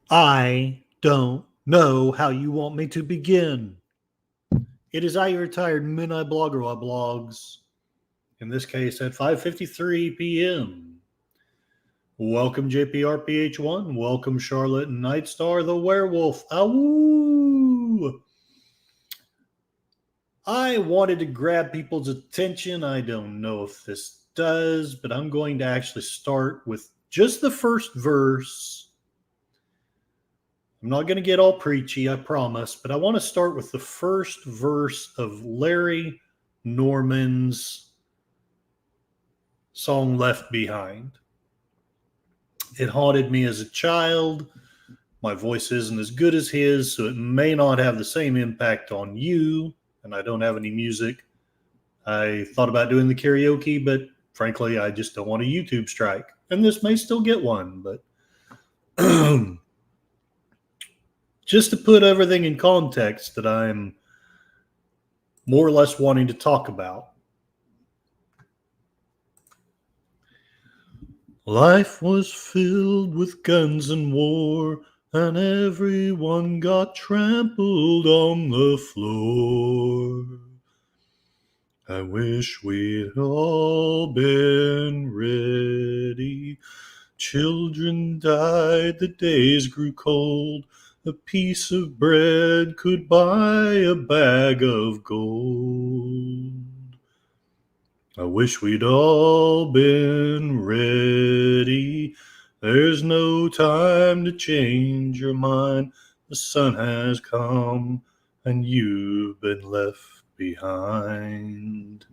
I don't know how you want me to begin. It is I, your retired midnight blogger who blogs, in this case at 5:53 p.m. Welcome JPRPH1, welcome Charlotte and Nightstar the werewolf. Awoo! I wanted to grab people's attention. I don't know if this does, but I'm going to actually start with just the first verse. I'm not going to get all preachy, I promise, but I want to start with the first verse of Larry Norman's song Left Behind. It haunted me as a child. My voice isn't as good as his, so it may not have the same impact on you, and I don't have any music. I thought about doing the karaoke, but frankly, I just don't want a YouTube strike. And this may still get one, but just to put everything in context that I'm more or less wanting to talk about. Life was filled with guns and war, and everyone got trampled on the floor. I wish we'd all been ready. Children died, the days grew cold. A piece of bread could buy a bag of gold. I wish we'd all been ready. There's no time to change your mind. The sun has come and you've been left behind.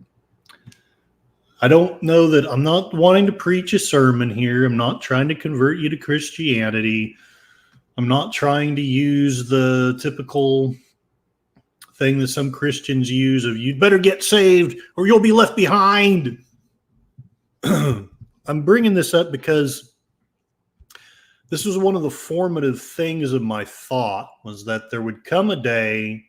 I don't know that I'm not wanting to preach a sermon here. I'm not trying to convert you to Christianity. I'm not trying to use the typical thing that some Christians use of you'd better get saved or you'll be left behind. I'm bringing this up because this was one of the formative things of my thought, was that there would come a day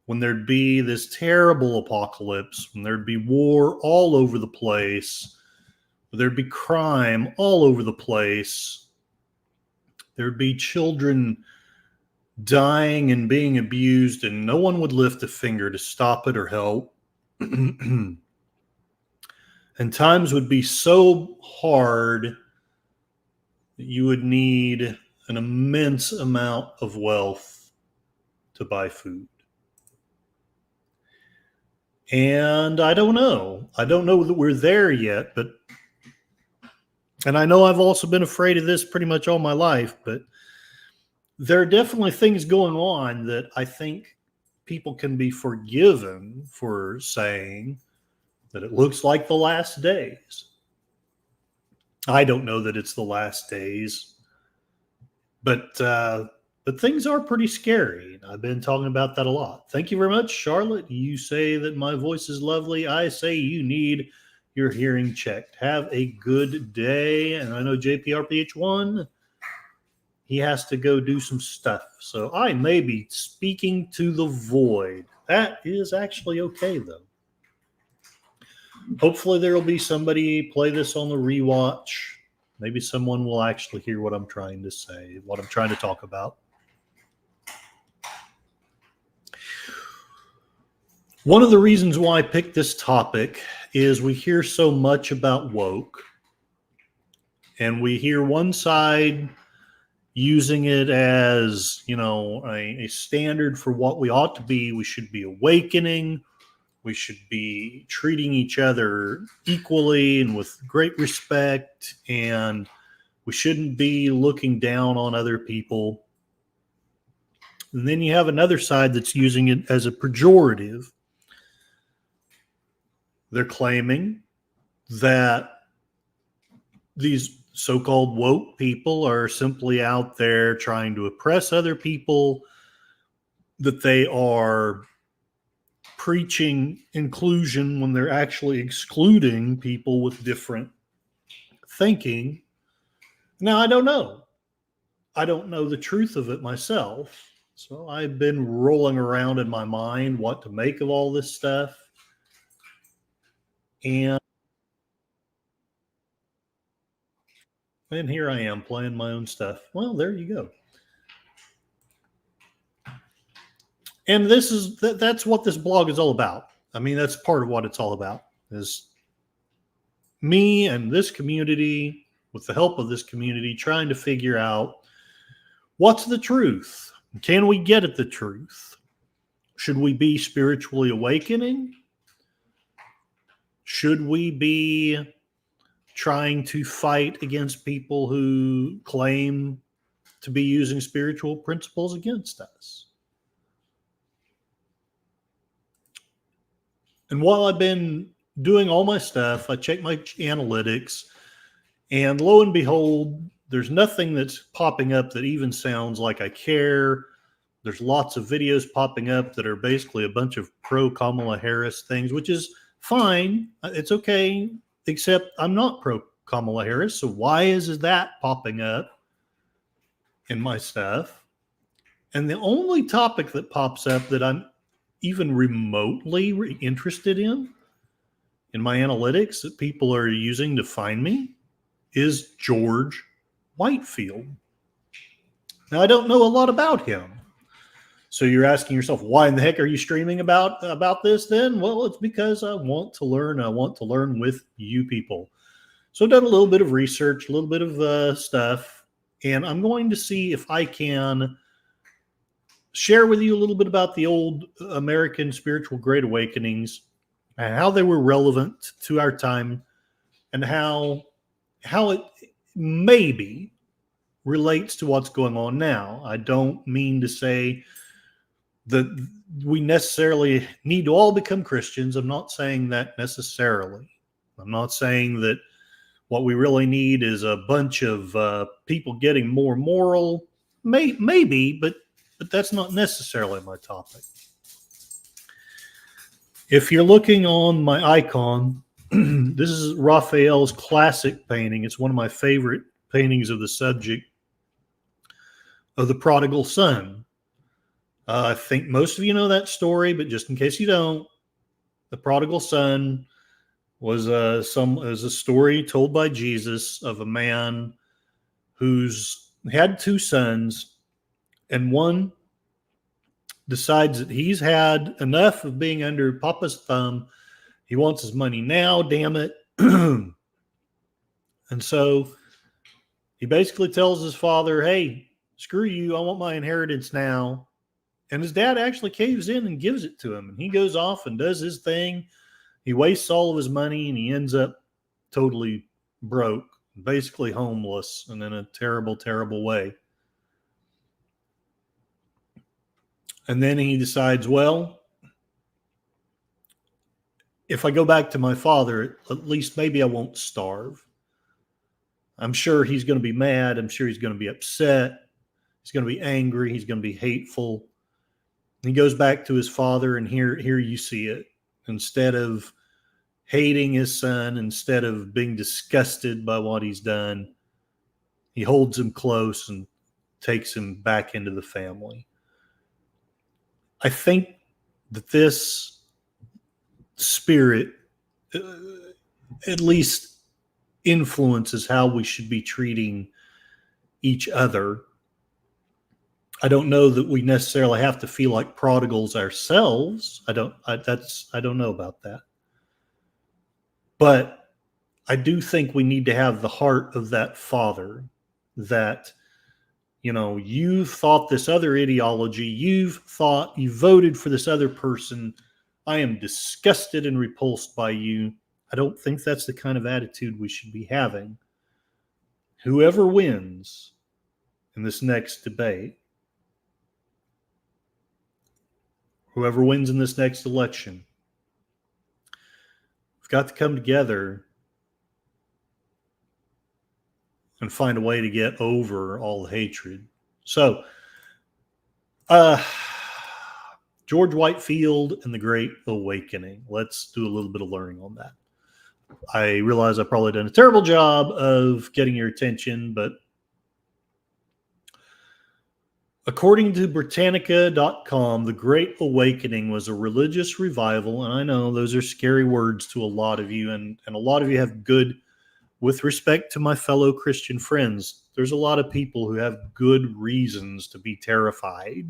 when there'd be this terrible apocalypse, when there'd be war all over the place, there'd be crime all over the place, there'd be children dying and being abused, and no one would lift a finger to stop it or help. And times would be so hard that you would need an immense amount of wealth to buy food. And I don't know. I don't know that we're there yet, and I know I've also been afraid of this pretty much all my life, but there are definitely things going on that I think people can be forgiven for saying that it looks like the last days. I don't know that it's the last days, but things are pretty scary. I've been talking about that a lot. Thank you very much, Charlotte. You say that my voice is lovely. I say you need your hearing checked. Have a good day. And I know JPRPH1, he has to go do some stuff. So I may be speaking to the void. That is actually okay, though. Hopefully there will be somebody play this on the rewatch. Maybe someone will actually hear what I'm trying to say, what I'm trying to talk about. One of the reasons why I picked this topic is we hear so much about woke, and we hear one side using it as, a standard for what we ought to be. We should be awakening. We should be treating each other equally and with great respect, and we shouldn't be looking down on other people. And then you have another side that's using it as a pejorative. They're claiming that these so-called woke people are simply out there trying to oppress other people, that they are preaching inclusion when they're actually excluding people with different thinking. Now, I don't know. I don't know the truth of it myself. So I've been rolling around in my mind what to make of all this stuff. And And here I am playing my own stuff. Well, there you go. And that's what this blog is all about. I mean, that's part of what it's all about, is me and this community, with the help of this community, trying to figure out what's the truth. Can we get at the truth? Should we be spiritually awakening? Should we be trying to fight against people who claim to be using spiritual principles against us? And while I've been doing all my stuff, I check my analytics, and lo and behold, there's nothing that's popping up that even sounds like I care. There's lots of videos popping up that are basically a bunch of pro Kamala Harris things, which is fine. It's okay, except I'm not pro Kamala Harris. So why is that popping up in my stuff? And the only topic that pops up that I'm even remotely interested in my analytics that people are using to find me is George Whitefield. Now, I don't know a lot about him. So you're asking yourself, why in the heck are you streaming about this then? Well, it's because I want to learn. I want to learn with you people. So I've done a little bit of research, a little bit of stuff, and I'm going to see if I can share with you a little bit about the old American spiritual great awakenings and how they were relevant to our time, and how it maybe relates to what's going on now. I don't mean to say that we necessarily need to all become Christians. I'm not saying that necessarily. I'm not saying that what we really need is a bunch of people getting more moral. Maybe, but that's not necessarily my topic. If you're looking on my icon, this is Raphael's classic painting. It's one of my favorite paintings of the subject of the prodigal son. I think most of you know that story, but just in case you don't, the prodigal son was a story told by Jesus of a man who's had two sons, and one decides that he's had enough of being under Papa's thumb. He wants his money now, damn it. And so he basically tells his father, hey, screw you, I want my inheritance now. And his dad actually caves in and gives it to him. And he goes off and does his thing. He wastes all of his money, and he ends up totally broke, basically homeless, and in a terrible, terrible way. And then he decides, well, if I go back to my father, at least maybe I won't starve. I'm sure he's going to be mad. I'm sure he's going to be upset. He's going to be angry. He's going to be hateful. And he goes back to his father, and here you see it. Instead of hating his son, instead of being disgusted by what he's done, he holds him close and takes him back into the family. I think that this spirit at least influences how we should be treating each other. I don't know that we necessarily have to feel like prodigals ourselves. I don't know about that. But I do think we need to have the heart of that father that, you've thought this other ideology, you voted for this other person. I am disgusted and repulsed by you. I don't think that's the kind of attitude we should be having. Whoever wins in this next debate, whoever wins in this next election, we've got to come together and find a way to get over all the hatred. So, George Whitefield and the Great Awakening. Let's do a little bit of learning on that. I realize I've probably done a terrible job of getting your attention, but according to Britannica.com, the Great Awakening was a religious revival. And I know those are scary words to a lot of you, and a lot of you have good with respect to my fellow Christian friends, there's a lot of people who have good reasons to be terrified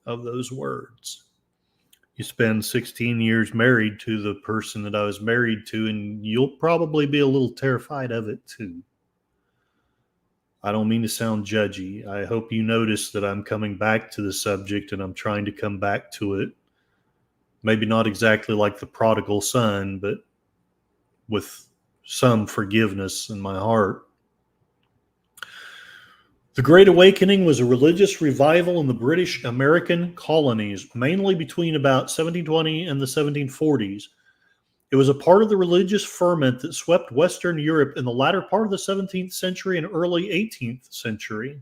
of those words. You spend 16 years married to the person that I was married to, and you'll probably be a little terrified of it too. I don't mean to sound judgy. I hope you notice that I'm coming back to the subject and I'm trying to come back to it. Maybe not exactly like the prodigal son, but with some forgiveness in my heart. The Great Awakening was a religious revival in the British American colonies, mainly between about 1720 and the 1740s. It was a part of the religious ferment that swept Western Europe in the latter part of the 17th century and early 18th century.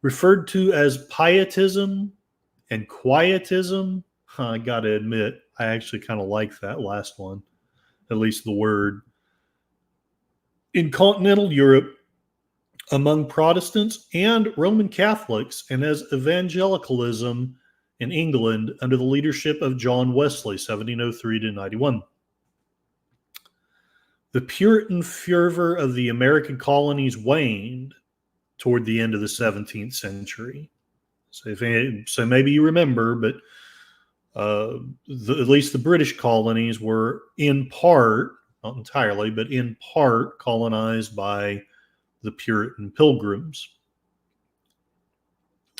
Referred to as pietism and quietism, I got to admit, I actually kind of like that last one, at least the word. In continental Europe, among Protestants and Roman Catholics, and as evangelicalism in England under the leadership of John Wesley, 1703 to 91. The Puritan fervor of the American colonies waned toward the end of the 17th century. So maybe you remember, but at least the British colonies were in part, not entirely, but in part colonized by the Puritan pilgrims.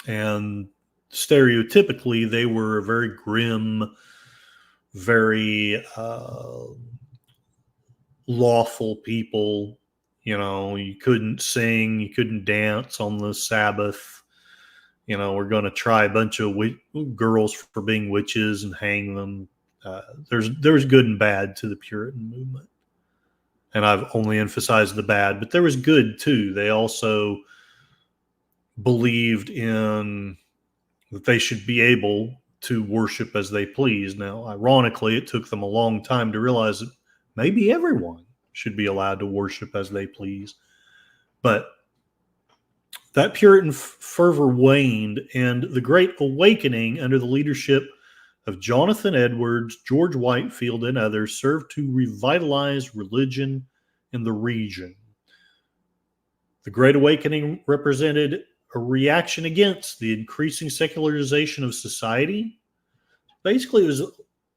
And stereotypically, they were very grim, very lawful people. You know, you couldn't sing, you couldn't dance on the Sabbath. You know, we're going to try a bunch of girls for being witches and hang them. There's good and bad to the Puritan movement. And I've only emphasized the bad, but there was good too. They also believed in that they should be able to worship as they please. Now, ironically, it took them a long time to realize that maybe everyone should be allowed to worship as they please. But that Puritan fervor waned, and the Great Awakening under the leadership of Jonathan Edwards, George Whitefield, and others served to revitalize religion in the region. The Great Awakening represented a reaction against the increasing secularization of society. Basically, it was,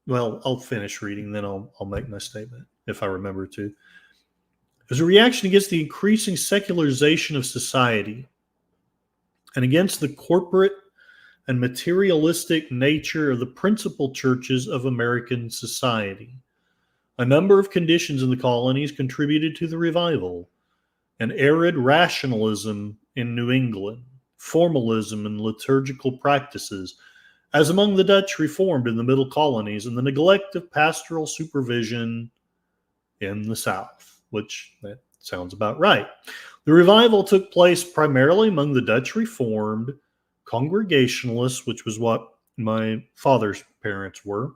well, I'll finish reading, then I'll make my statement if I remember to. It was a reaction against the increasing secularization of society and against the corporate and materialistic nature of the principal churches of American society. A number of conditions in the colonies contributed to the revival: an arid rationalism in New England, formalism in liturgical practices, as among the Dutch Reformed in the middle colonies, and the neglect of pastoral supervision in the South, which that sounds about right. The revival took place primarily among the Dutch Reformed, Congregationalists, which was what my father's parents were,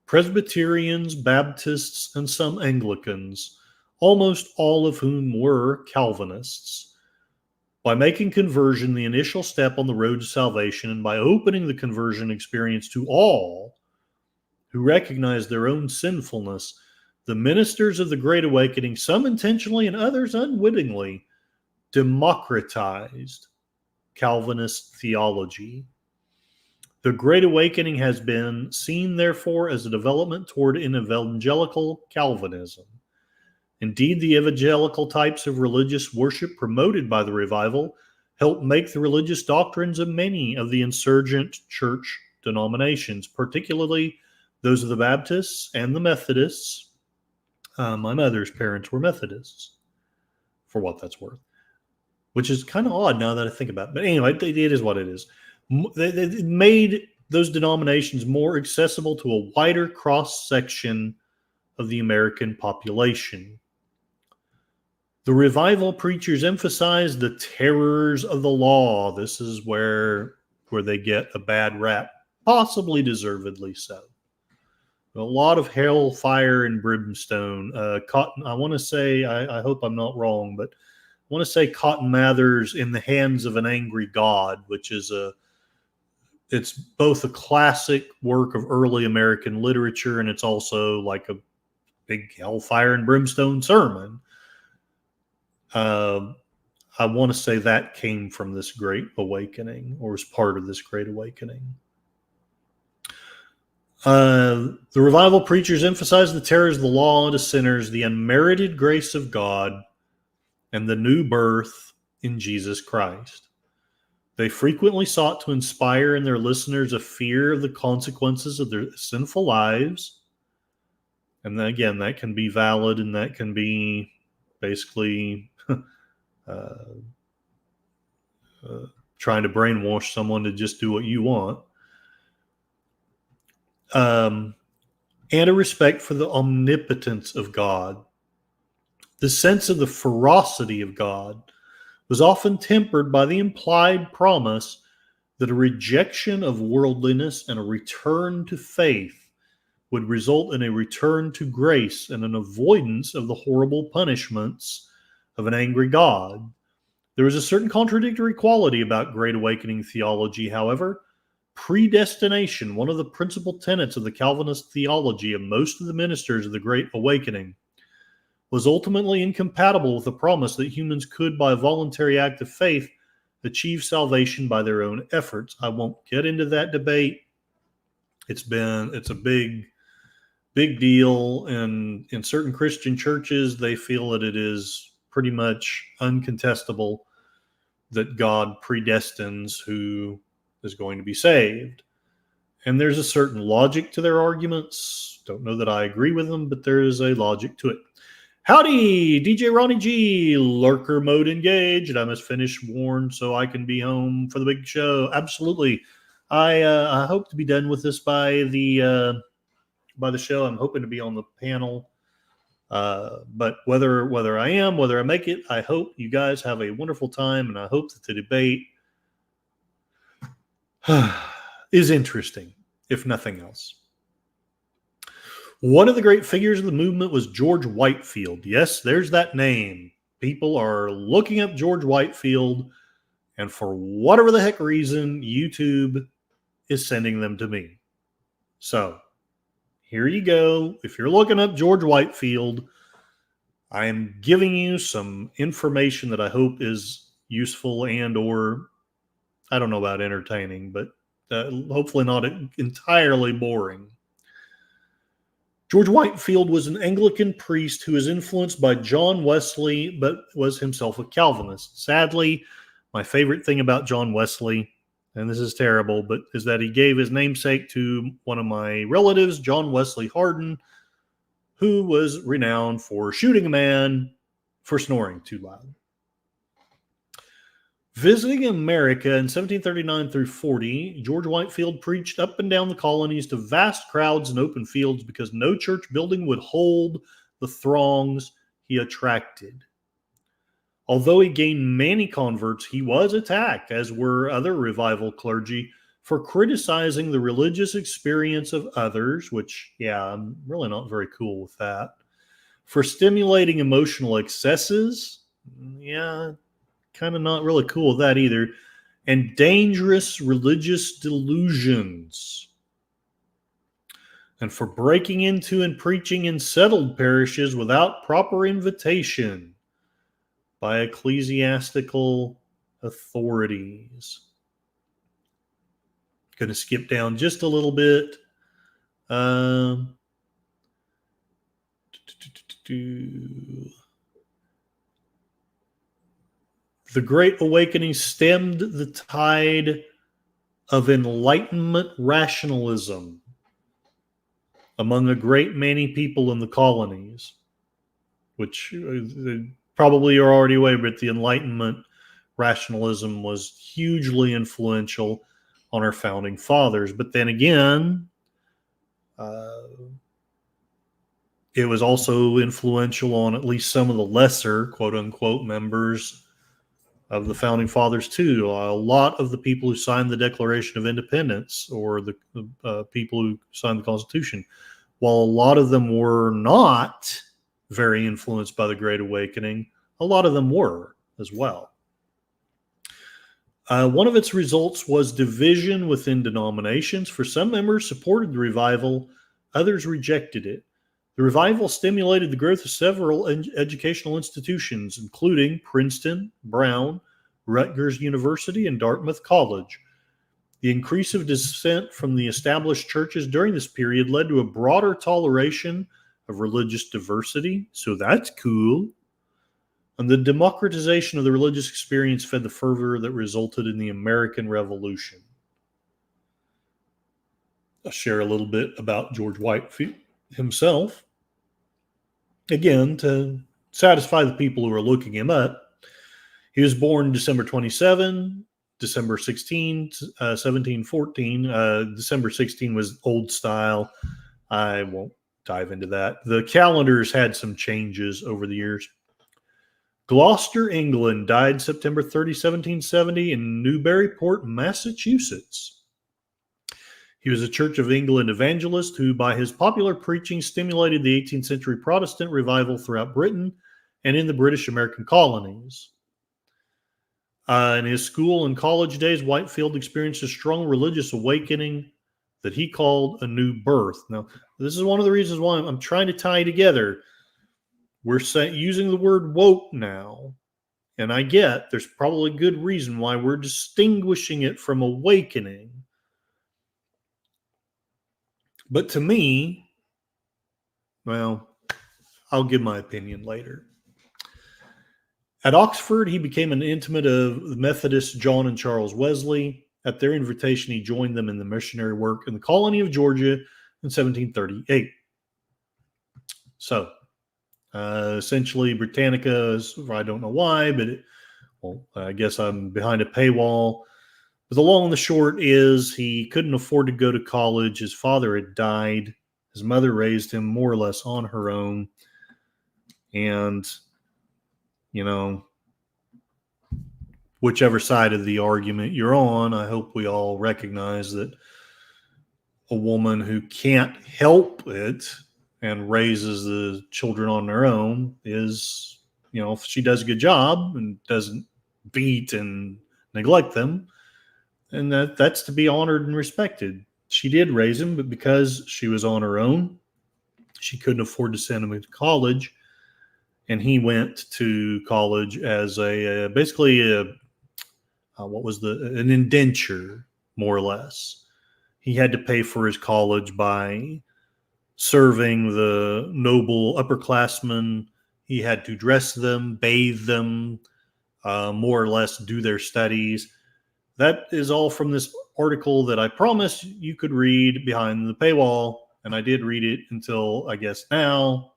Presbyterians, Baptists, and some Anglicans, almost all of whom were Calvinists. By making conversion the initial step on the road to salvation, and by opening the conversion experience to all who recognized their own sinfulness, the ministers of the Great Awakening, some intentionally and others unwittingly, democratized Calvinist theology. The Great Awakening has been seen, therefore, as a development toward an evangelical Calvinism. Indeed, the evangelical types of religious worship promoted by the revival helped make the religious doctrines of many of the insurgent church denominations, particularly those of the Baptists and the Methodists. My mother's parents were Methodists, for what that's worth, which is kind of odd now that I think about it. But anyway, it is what it is. They made those denominations more accessible to a wider cross-section of the American population. The revival preachers emphasized the terrors of the law. This is where they get a bad rap, possibly deservedly so. A lot of hellfire and brimstone. Cotton, I want to say, I hope I'm not wrong, but I want to say Cotton Mather's In the Hands of an Angry God, which is it's both a classic work of early American literature, and it's also like a big hellfire and brimstone sermon. I want to say that came from this Great Awakening, or was part of this Great Awakening. The revival preachers emphasized the terrors of the law to sinners, the unmerited grace of God, and the new birth in Jesus Christ. They frequently sought to inspire in their listeners a fear of the consequences of their sinful lives. And then, again, that can be valid, and that can be basically trying to brainwash someone to just do what you want. And a respect for the omnipotence of God. The sense of the ferocity of God was often tempered by the implied promise that a rejection of worldliness and a return to faith would result in a return to grace and an avoidance of the horrible punishments of an angry God. There was a certain contradictory quality about Great Awakening theology, however. Predestination, one of the principal tenets of the Calvinist theology of most of the ministers of the Great Awakening, was ultimately incompatible with the promise that humans could, by a voluntary act of faith, achieve salvation by their own efforts. I won't get into that debate. It's a big deal, and in certain Christian churches, they feel that it is pretty much uncontestable that God predestines who is going to be saved. And there's a certain logic to their arguments. Don't know that I agree with them, but there is a logic to it. Howdy, DJ Ronnie G, lurker mode engaged. I must finish Warren so I can be home for the big show. Absolutely. I hope to be done with this by the show. I'm hoping to be on the panel. But whether I am, whether I make it, I hope you guys have a wonderful time, and I hope that the debate is interesting, if nothing else. One of the great figures of the movement was George Whitefield. Yes, there's that name. People are looking up George Whitefield, and for whatever the heck reason, YouTube is sending them to me. So, here you go. If you're looking up George Whitefield, I am giving you some information that I hope is useful and or, I don't know about entertaining, but hopefully not entirely boring. George Whitefield was an Anglican priest who was influenced by John Wesley, but was himself a Calvinist. Sadly, my favorite thing about John Wesley, and this is terrible, but is that he gave his namesake to one of my relatives, John Wesley Hardin, who was renowned for shooting a man for snoring too loud. Visiting America in 1739 through 40, George Whitefield preached up and down the colonies to vast crowds in open fields because no church building would hold the throngs he attracted. Although he gained many converts, he was attacked, as were other revival clergy, for criticizing the religious experience of others, which, yeah, I'm really not very cool with that. For stimulating emotional excesses, yeah, kind of not really cool with that either. And dangerous religious delusions. And for breaking into and preaching in settled parishes without proper invitation by ecclesiastical authorities. Going to skip down just a little bit. The Great Awakening stemmed the tide of Enlightenment rationalism among a great many people in the colonies, which probably are already aware, but the Enlightenment rationalism was hugely influential on our founding fathers. But then again, it was also influential on at least some of the lesser, quote-unquote, members of the founding fathers too. A lot of the people who signed the Declaration of Independence, or the people who signed the Constitution, while a lot of them were not very influenced by the Great Awakening, a lot of them were as well. One of its results was division within denominations. For some members supported the revival, others rejected it. The revival stimulated the growth of several educational institutions, including Princeton, Brown, Rutgers University, and Dartmouth College. The increase of dissent from the established churches during this period led to a broader toleration of religious diversity, so that's cool. And the democratization of the religious experience fed the fervor that resulted in the American Revolution. I'll share a little bit about George Whitefield himself. Again, to satisfy the people who are looking him up, he was born December 27, December 16, 1714. December 16 was old style. I won't dive into that. The calendars had some changes over the years. Gloucester, England, died September 30, 1770 in Newburyport, Massachusetts. He was a Church of England evangelist who, by his popular preaching, stimulated the 18th century Protestant revival throughout Britain and in the British American colonies. In his school and college days, Whitefield experienced a strong religious awakening that he called a new birth. Now, this is one of the reasons why I'm trying to tie together. We're using the word woke now, and I get there's probably a good reason why we're distinguishing it from awakening. But to me, well, I'll give my opinion later. At Oxford, he became an intimate of the Methodists John and Charles Wesley. At their invitation, he joined them in the missionary work in the colony of Georgia in 1738. So, essentially, Britannica, I don't know why, but I guess I'm behind a paywall. But the long and the short is he couldn't afford to go to college. His father had died. His mother raised him more or less on her own. And, whichever side of the argument you're on, I hope we all recognize that a woman who can't help it and raises the children on their own is, if she does a good job and doesn't beat and neglect them, and that's to be honored and respected. She did raise him, but because she was on her own, she couldn't afford to send him to college. And he went to college as basically an indenture, more or less. He had to pay for his college by serving the noble upperclassmen. He had to dress them, bathe them, more or less do their studies. That is all from this article that I promised you could read behind the paywall, and I did read it until, I guess now,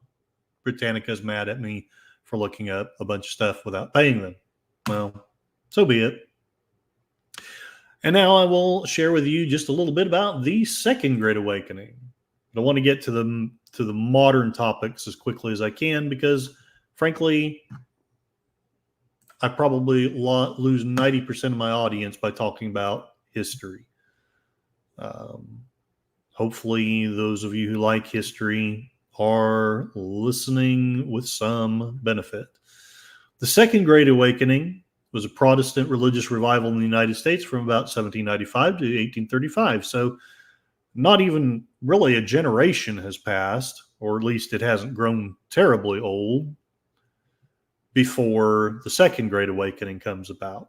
Britannica's mad at me for looking up a bunch of stuff without paying them. Well, so be it. And now I will share with you just a little bit about the Second Great Awakening. I want to get to the modern topics as quickly as I can because, frankly, I probably lose 90% of my audience by talking about history. Hopefully, those of you who like history are listening with some benefit. The Second Great Awakening was a Protestant religious revival in the United States from about 1795 to 1835. So not even really a generation has passed, or at least it hasn't grown terribly old, before the Second Great Awakening comes about.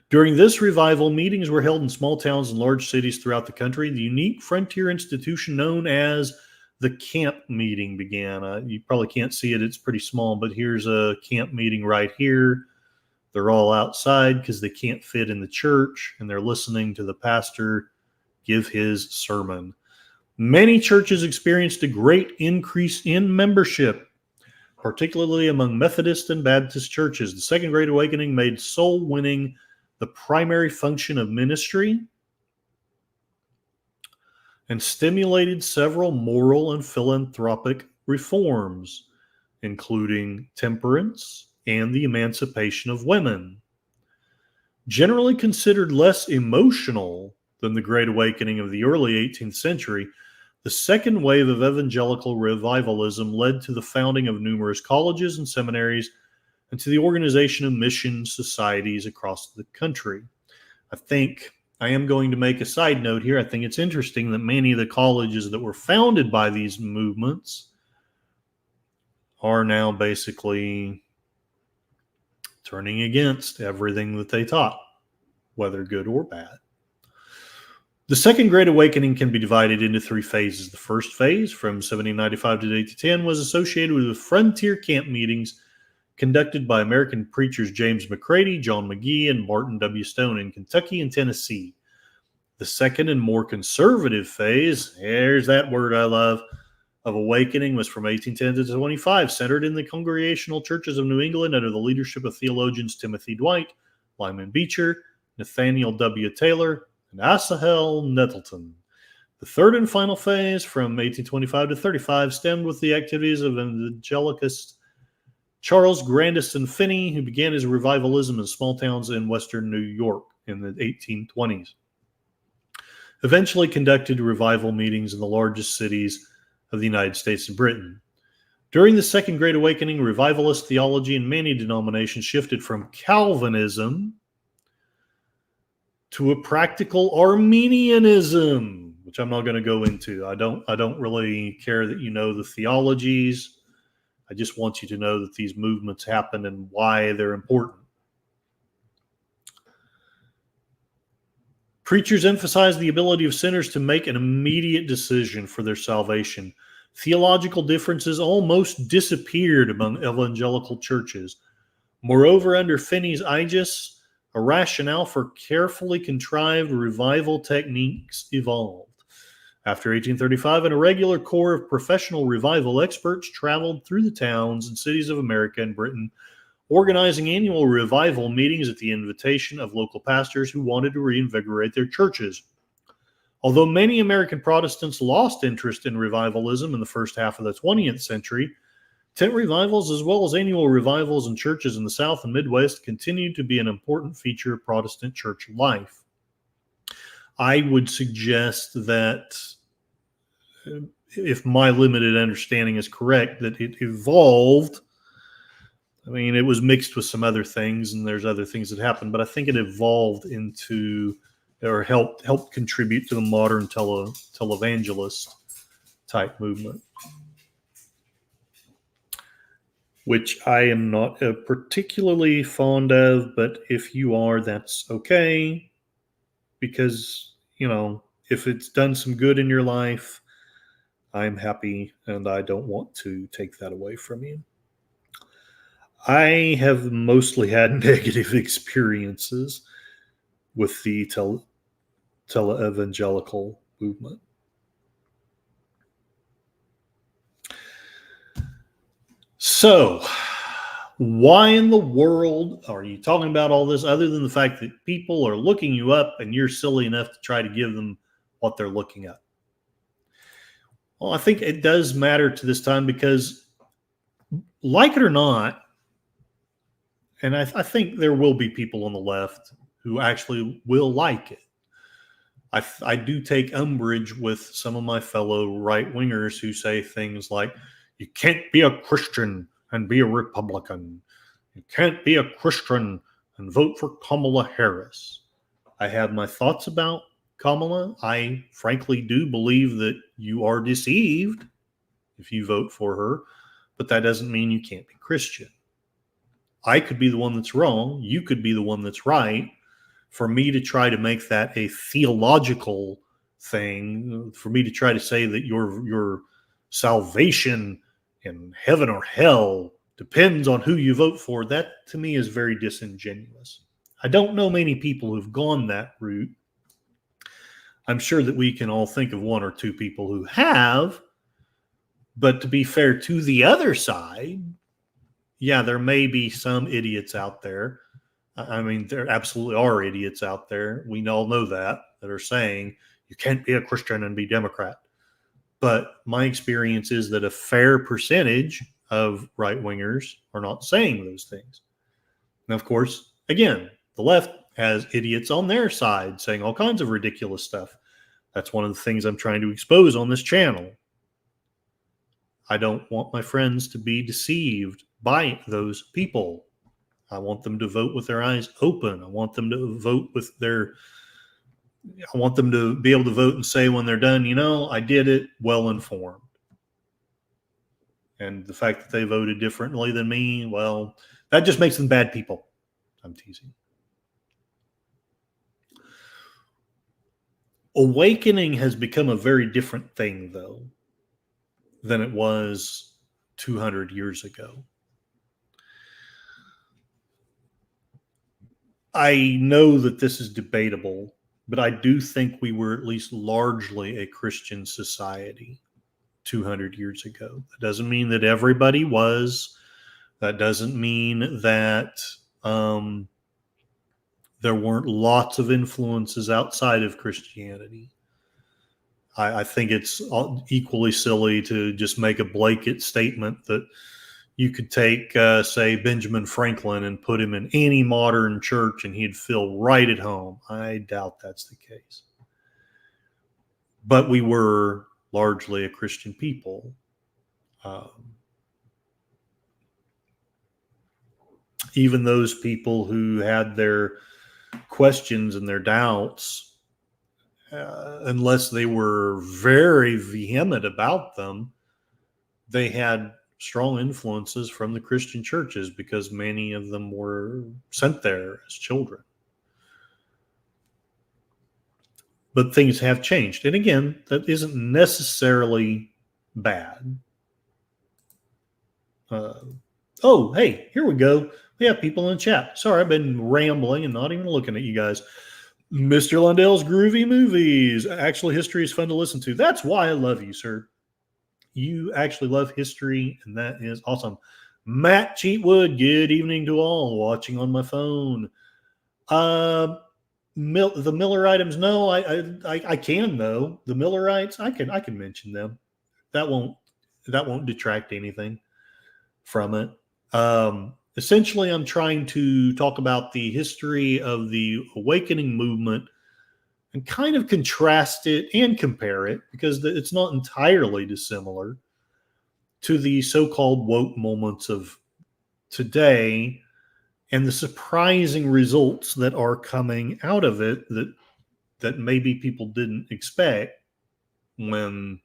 During this revival, meetings were held in small towns and large cities throughout the country. The unique frontier institution known as the camp meeting began. You probably can't see it. It's pretty small, but here's a camp meeting right here. They're all outside because they can't fit in the church, and they're listening to the pastor give his sermon. Many churches experienced a great increase in membership, particularly among Methodist and Baptist churches. The Second Great Awakening made soul winning the primary function of ministry and stimulated several moral and philanthropic reforms, including temperance and the emancipation of women. Generally considered less emotional than the Great Awakening of the early 18th century, the second wave of evangelical revivalism led to the founding of numerous colleges and seminaries and to the organization of mission societies across the country. I think I am going to make a side note here. I think it's interesting that many of the colleges that were founded by these movements are now basically turning against everything that they taught, whether good or bad. The Second Great Awakening can be divided into three phases. The first phase, from 1795 to 1810, was associated with frontier camp meetings conducted by American preachers James McCready, John McGee, and Martin W. Stone in Kentucky and Tennessee. The second and more conservative phase, there's that word I love, of awakening was from 1810 to 25, centered in the Congregational churches of New England under the leadership of theologians Timothy Dwight, Lyman Beecher, Nathaniel W. Taylor, and Asahel Nettleton. The third and final phase, from 1825 to 35, stemmed with the activities of evangelicist Charles Grandison Finney, who began his revivalism in small towns in western New York in the 1820s. Eventually conducted revival meetings in the largest cities of the United States and Britain. During the Second Great Awakening, revivalist theology in many denominations shifted from Calvinism to a practical Arminianism, which I'm not going to go into. I don't really care that you know the theologies. I just want you to know that these movements happen and why they're important. Preachers emphasized the ability of sinners to make an immediate decision for their salvation. Theological differences almost disappeared among evangelical churches. Moreover, under Finney's aegis, a rationale for carefully contrived revival techniques evolved. After 1835, an irregular corps of professional revival experts traveled through the towns and cities of America and Britain, organizing annual revival meetings at the invitation of local pastors who wanted to reinvigorate their churches. Although many American Protestants lost interest in revivalism in the first half of the 20th century, tent revivals as well as annual revivals in churches in the South and Midwest continued to be an important feature of Protestant church life. I would suggest that, if my limited understanding is correct, that it evolved. I mean, it was mixed with some other things, and there's other things that happened, but I think it evolved into, or helped contribute to the modern televangelist type movement, which I am not particularly fond of, but if you are, that's okay, because, if it's done some good in your life, I'm happy, and I don't want to take that away from you. I have mostly had negative experiences with the tele-evangelical movement. So, why in the world are you talking about all this other than the fact that people are looking you up and you're silly enough to try to give them what they're looking at? Well, I think it does matter to this time because, like it or not, and I think there will be people on the left who actually will like it. I do take umbrage with some of my fellow right-wingers who say things like, you can't be a Christian and be a Republican. You can't be a Christian and vote for Kamala Harris. I have my thoughts about Kamala. I frankly do believe that you are deceived if you vote for her, but that doesn't mean you can't be Christian. I could be the one that's wrong. You could be the one that's right. For me to try to make that a theological thing, for me to try to say that your salvation in heaven or hell depends on who you vote for, that to me is very disingenuous. I don't know many people who've gone that route. I'm sure that we can all think of one or two people who have, but to be fair to the other side, yeah, there may be some idiots out there. I mean, there absolutely are idiots out there. We all know that are saying you can't be a Christian and be Democrat. But my experience is that a fair percentage of right-wingers are not saying those things. Now, of course, again, the left has idiots on their side saying all kinds of ridiculous stuff. That's one of the things I'm trying to expose on this channel. I don't want my friends to be deceived by those people. I want them to vote with their eyes open. I want them to vote with their I want them to be able to vote and say when they're done, I did it well informed. And the fact that they voted differently than me, well, that just makes them bad people. I'm teasing. Awakening has become a very different thing, though, than it was 200 years ago. I know that this is debatable, but I do think we were at least largely a Christian society 200 years ago. That doesn't mean that everybody was. That doesn't mean that there weren't lots of influences outside of Christianity. I think it's equally silly to just make a blanket statement that you could take, say, Benjamin Franklin and put him in any modern church and he'd feel right at home. I doubt that's the case. But we were largely a Christian people. Even those people who had their questions and their doubts, unless they were very vehement about them, they had strong influences from the Christian churches because many of them were sent there as children. But things have changed. And again, that isn't necessarily bad. Oh, hey, here we go. We have people in the chat. Sorry, I've been rambling and not even looking at you guys. Mr. Lundell's Groovy Movies. Actually, history is fun to listen to. That's why I love you, sir. You actually love history, and that is awesome. Matt Cheatwood, good evening to all. Watching on my phone. The Miller items, no, I can though. The Millerites, I can mention them. That won't detract anything from it. Essentially, I'm trying to talk about the history of the awakening movement and kind of contrast it and compare it, because it's not entirely dissimilar to the so-called woke moments of today and the surprising results that are coming out of it that maybe people didn't expect when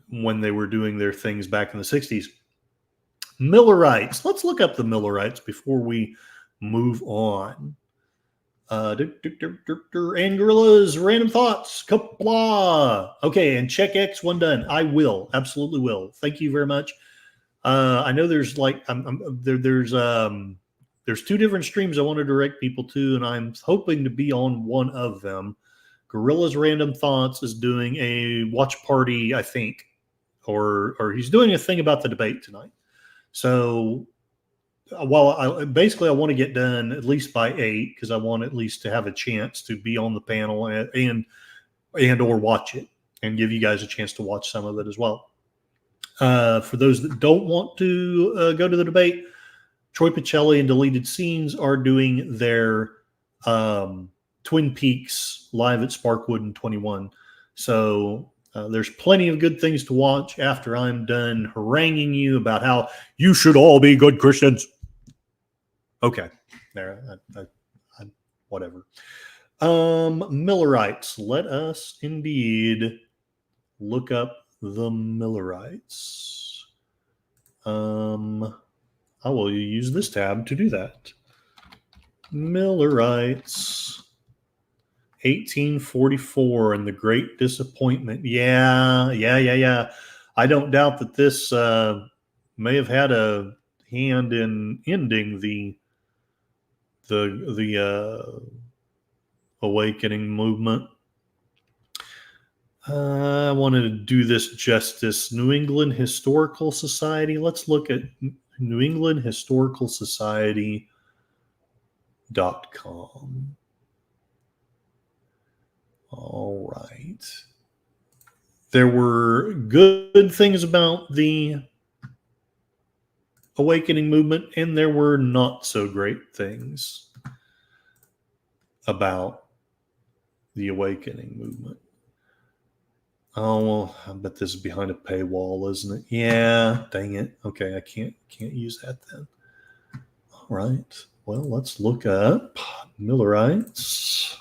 they were doing their things back in the 60s. Millerites. Let's look up the Millerites before we move on. And Gorillas, random thoughts. Kapla. Okay, and check X one done. I will, absolutely will. Thank you very much. I know there's like there's two different streams I want to direct people to, and I'm hoping to be on one of them. Gorillas Random Thoughts is doing a watch party, I think, or he's doing a thing about the debate tonight. So while I want to get done at least by 8, because I want at least to have a chance to be on the panel and or watch it and give you guys a chance to watch some of it as well. For those that don't want to go to the debate, Troy Pacelli and Deleted Scenes are doing their Twin Peaks live at Sparkwood in 21. So there's plenty of good things to watch after I'm done haranguing you about how you should all be good Christians. Okay, there, whatever. Millerites. Let us indeed look up the Millerites. I will use this tab to do that. Millerites. 1844 and the Great Disappointment. Yeah. I don't doubt that this may have had a hand in ending the awakening movement. I wanted to do this justice. New England Historical Society. Let's look at New England Historical Society.com. All right. There were good things about the awakening movement, and there were not so great things about the awakening movement. Oh, well, I bet this is behind a paywall, isn't it? Yeah, dang it. Okay, I can't use that then. All right. Well, let's look up Millerites.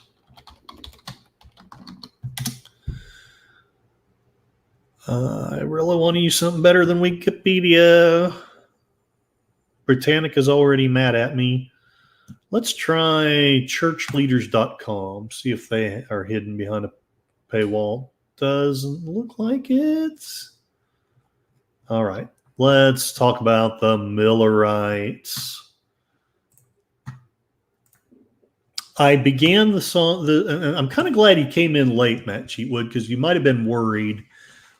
I really want to use something better than Wikipedia. Britannica's already mad at me. Let's try churchleaders.com, see if they are hidden behind a paywall. Doesn't look like it. All right, let's talk about the Millerites. I began the song. I'm kind of glad you came in late, Matt Cheatwood, because you might have been worried.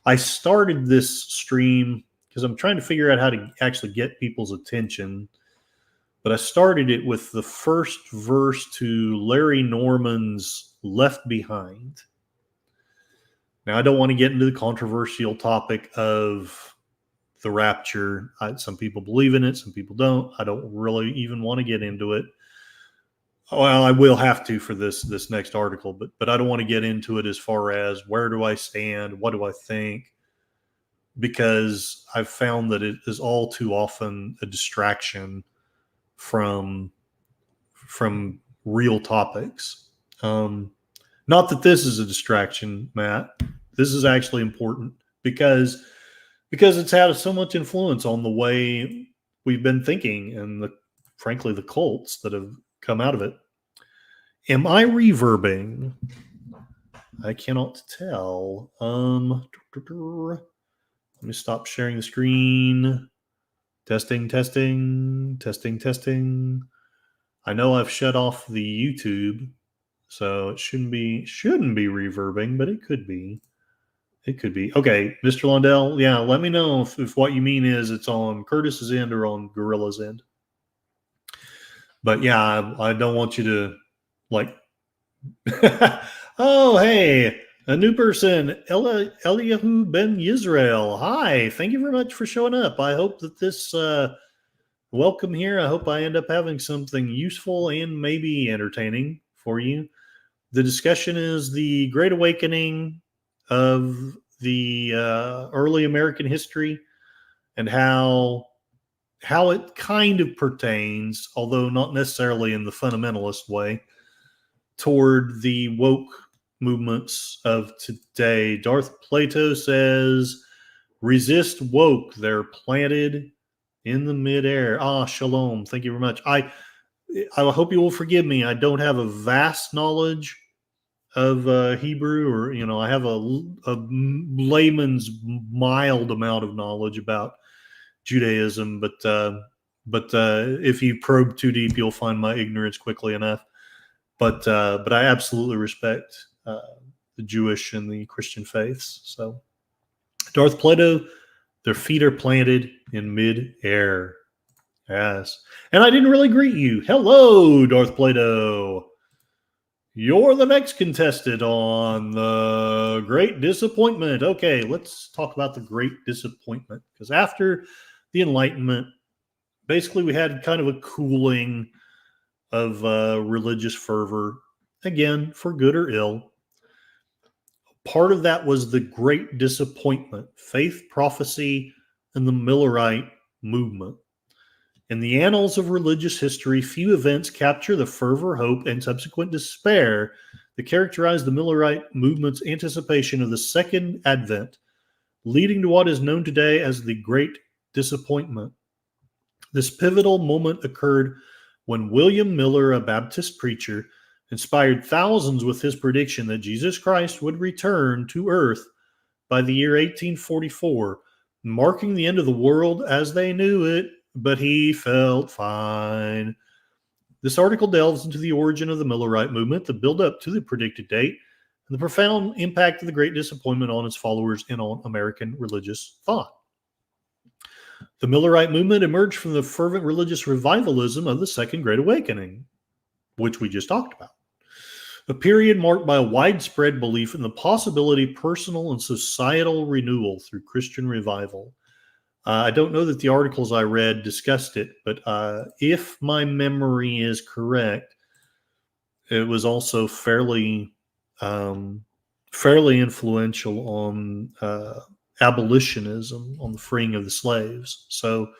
I started this stream because I'm trying to figure out how to actually get people's attention. But I started it with the first verse to Larry Norman's Left Behind. Now, I don't want to get into the controversial topic of the rapture. Some people believe in it, some people don't. I don't really even want to get into it. Well, I will have to for this next article, but I don't want to get into it as far as where do I stand, what do I think, because I've found that it is all too often a distraction from real topics. Not that this is a distraction, Matt. This is actually important because it's had so much influence on the way we've been thinking and frankly the cults that have come out of it. Am I reverbing? I cannot tell. Let me stop sharing the screen. Testing. I know I've shut off the YouTube, so it shouldn't be reverbing, but it could be. Okay, Mr. Lundell, yeah, let me know if what you mean is it's on Curtis's end or on Gorilla's end. But yeah, I don't want you to like. Oh, hey, a new person, Eliyahu Ben Yisrael. Hi, thank you very much for showing up. I hope that this welcome here. I hope I end up having something useful and maybe entertaining for you. The discussion is the Great Awakening of the early American history and how it kind of pertains, although not necessarily in the fundamentalist way, toward the woke movements of today. Darth Plato says, resist woke, they're planted in the midair. Shalom. Thank you very much. I hope you will forgive me. I don't have a vast knowledge of Hebrew, or I have a layman's mild amount of knowledge about Judaism, but if you probe too deep, you'll find my ignorance quickly enough. But I absolutely respect the Jewish and the Christian faiths. So, Darth Plato, their feet are planted in mid-air. Yes. And I didn't really greet you. Hello, Darth Plato. You're the next contestant on the Great Disappointment. Okay, let's talk about the Great Disappointment. Because after the Enlightenment, basically we had kind of a cooling of religious fervor, again, for good or ill. Part of that was the Great Disappointment, faith, prophecy, and the Millerite movement. In the annals of religious history, few events capture the fervor, hope, and subsequent despair that characterized the Millerite movement's anticipation of the Second Advent, leading to what is known today as the Great Disappointment. This pivotal moment occurred when William Miller, a Baptist preacher, inspired thousands with his prediction that Jesus Christ would return to earth by the year 1844, marking the end of the world as they knew it, but he felt fine. This article delves into the origin of the Millerite movement, the build-up to the predicted date, and the profound impact of the Great Disappointment on its followers and on American religious thought. The Millerite movement emerged from the fervent religious revivalism of the Second Great Awakening, which we just talked about. A period marked by a widespread belief in the possibility of personal and societal renewal through Christian revival. I don't know that the articles I read discussed it, but if my memory is correct, it was also fairly influential on abolitionism, on the freeing of the slaves. So,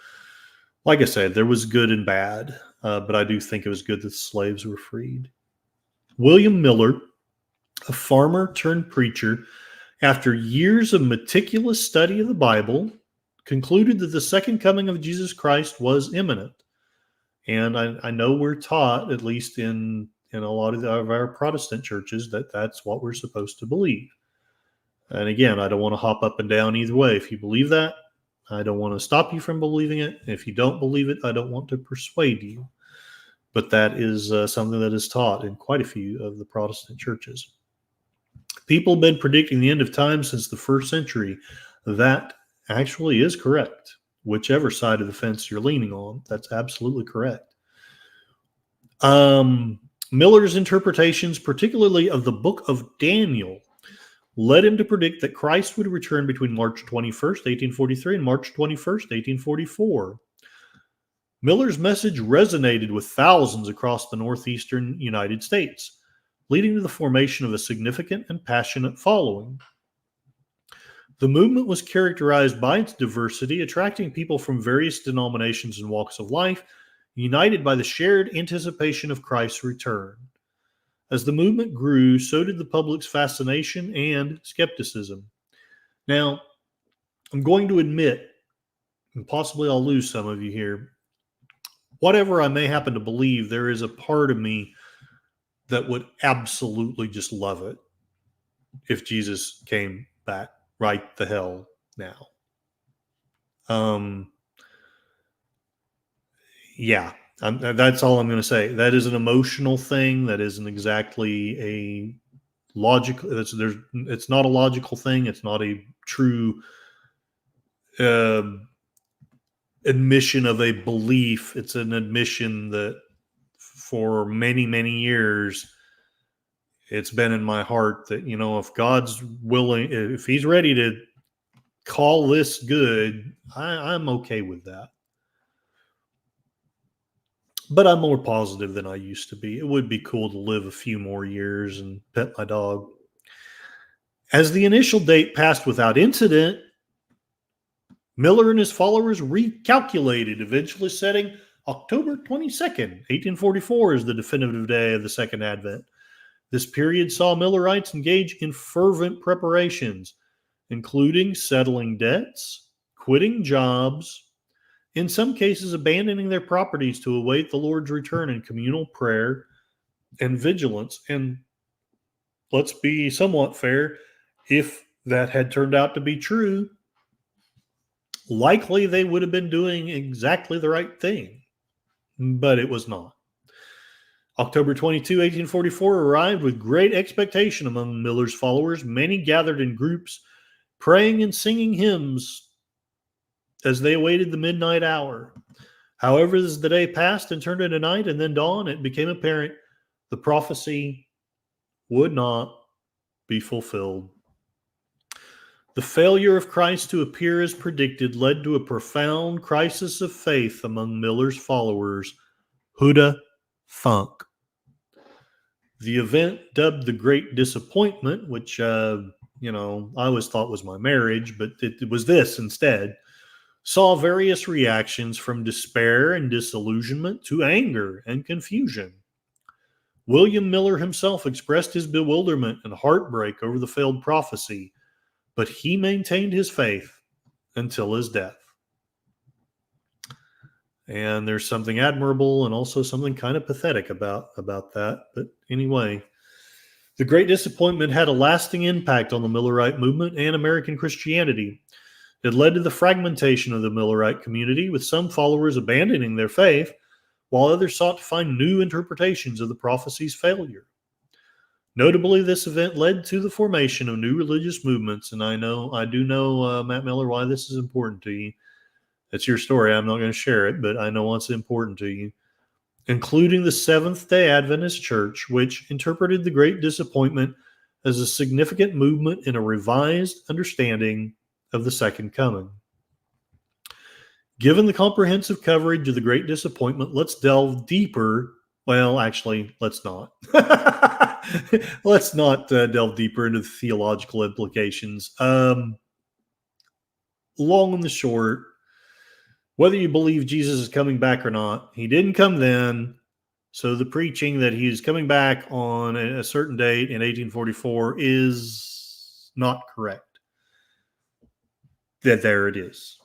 like I said, there was good and bad, but I do think it was good that the slaves were freed. William Miller, a farmer turned preacher after years of meticulous study of the Bible, concluded that the second coming of Jesus Christ was imminent. And I know we're taught, at least in a lot of our Protestant churches, that that's what we're supposed to believe. And again, I don't want to hop up and down either way. If you believe that, I don't want to stop you from believing it. If you don't believe it, I don't want to persuade you. But that is something that is taught in quite a few of the Protestant churches. People have been predicting the end of time since the first century. That actually is correct. Whichever side of the fence you're leaning on, that's absolutely correct. Miller's interpretations, particularly of the book of Daniel, led him to predict that Christ would return between March 21st, 1843 and March 21st, 1844. Miller's message resonated with thousands across the northeastern United States, leading to the formation of a significant and passionate following. The movement was characterized by its diversity, attracting people from various denominations and walks of life, united by the shared anticipation of Christ's return. As the movement grew, so did the public's fascination and skepticism. Now, I'm going to admit, and possibly I'll lose some of you here, whatever I may happen to believe, there is a part of me that would absolutely just love it if Jesus came back right the hell now. Yeah, that's all I'm going to say. That is an emotional thing. That isn't exactly a logical. It's not a logical thing. It's not a true admission of a belief. It's an admission that for many, many years, it's been in my heart that, if God's willing, if he's ready to call this good, I'm okay with that. But I'm more positive than I used to be. It would be cool to live a few more years and pet my dog. As the initial date passed without incident, Miller and his followers recalculated, eventually setting October 22nd, 1844 as the definitive day of the Second Advent. This period saw Millerites engage in fervent preparations, including settling debts, quitting jobs, in some cases abandoning their properties to await the Lord's return in communal prayer and vigilance. And let's be somewhat fair, if that had turned out to be true, likely they would have been doing exactly the right thing, but it was not. October 22, 1844 arrived with great expectation among Miller's followers. Many gathered in groups, praying and singing hymns as they awaited the midnight hour. However, as the day passed and turned into night and then dawn, it became apparent the prophecy would not be fulfilled. The failure of Christ to appear as predicted led to a profound crisis of faith among Miller's followers. Who'da thunk? The event, dubbed the Great Disappointment, which, I always thought was my marriage, but it was this instead, saw various reactions from despair and disillusionment to anger and confusion. William Miller himself expressed his bewilderment and heartbreak over the failed prophecy, but he maintained his faith until his death. And there's something admirable and also something kind of pathetic about that. But anyway, the Great Disappointment had a lasting impact on the Millerite movement and American Christianity. It led to the fragmentation of the Millerite community, with some followers abandoning their faith, while others sought to find new interpretations of the prophecy's failure. Notably, this event led to the formation of new religious movements, and I do know, Matt Miller, why this is important to you. It's your story. I'm not going to share it, but I know what's important to you, including the Seventh-day Adventist Church, which interpreted the Great Disappointment as a significant movement in a revised understanding of the Second Coming. Given the comprehensive coverage of the Great Disappointment, let's delve deeper. Well, actually, let's not. Let's not delve deeper into the theological implications. Long and the short, whether you believe Jesus is coming back or not, he didn't come then. So the preaching that he's coming back on a certain date in 1844 is not correct. There it is.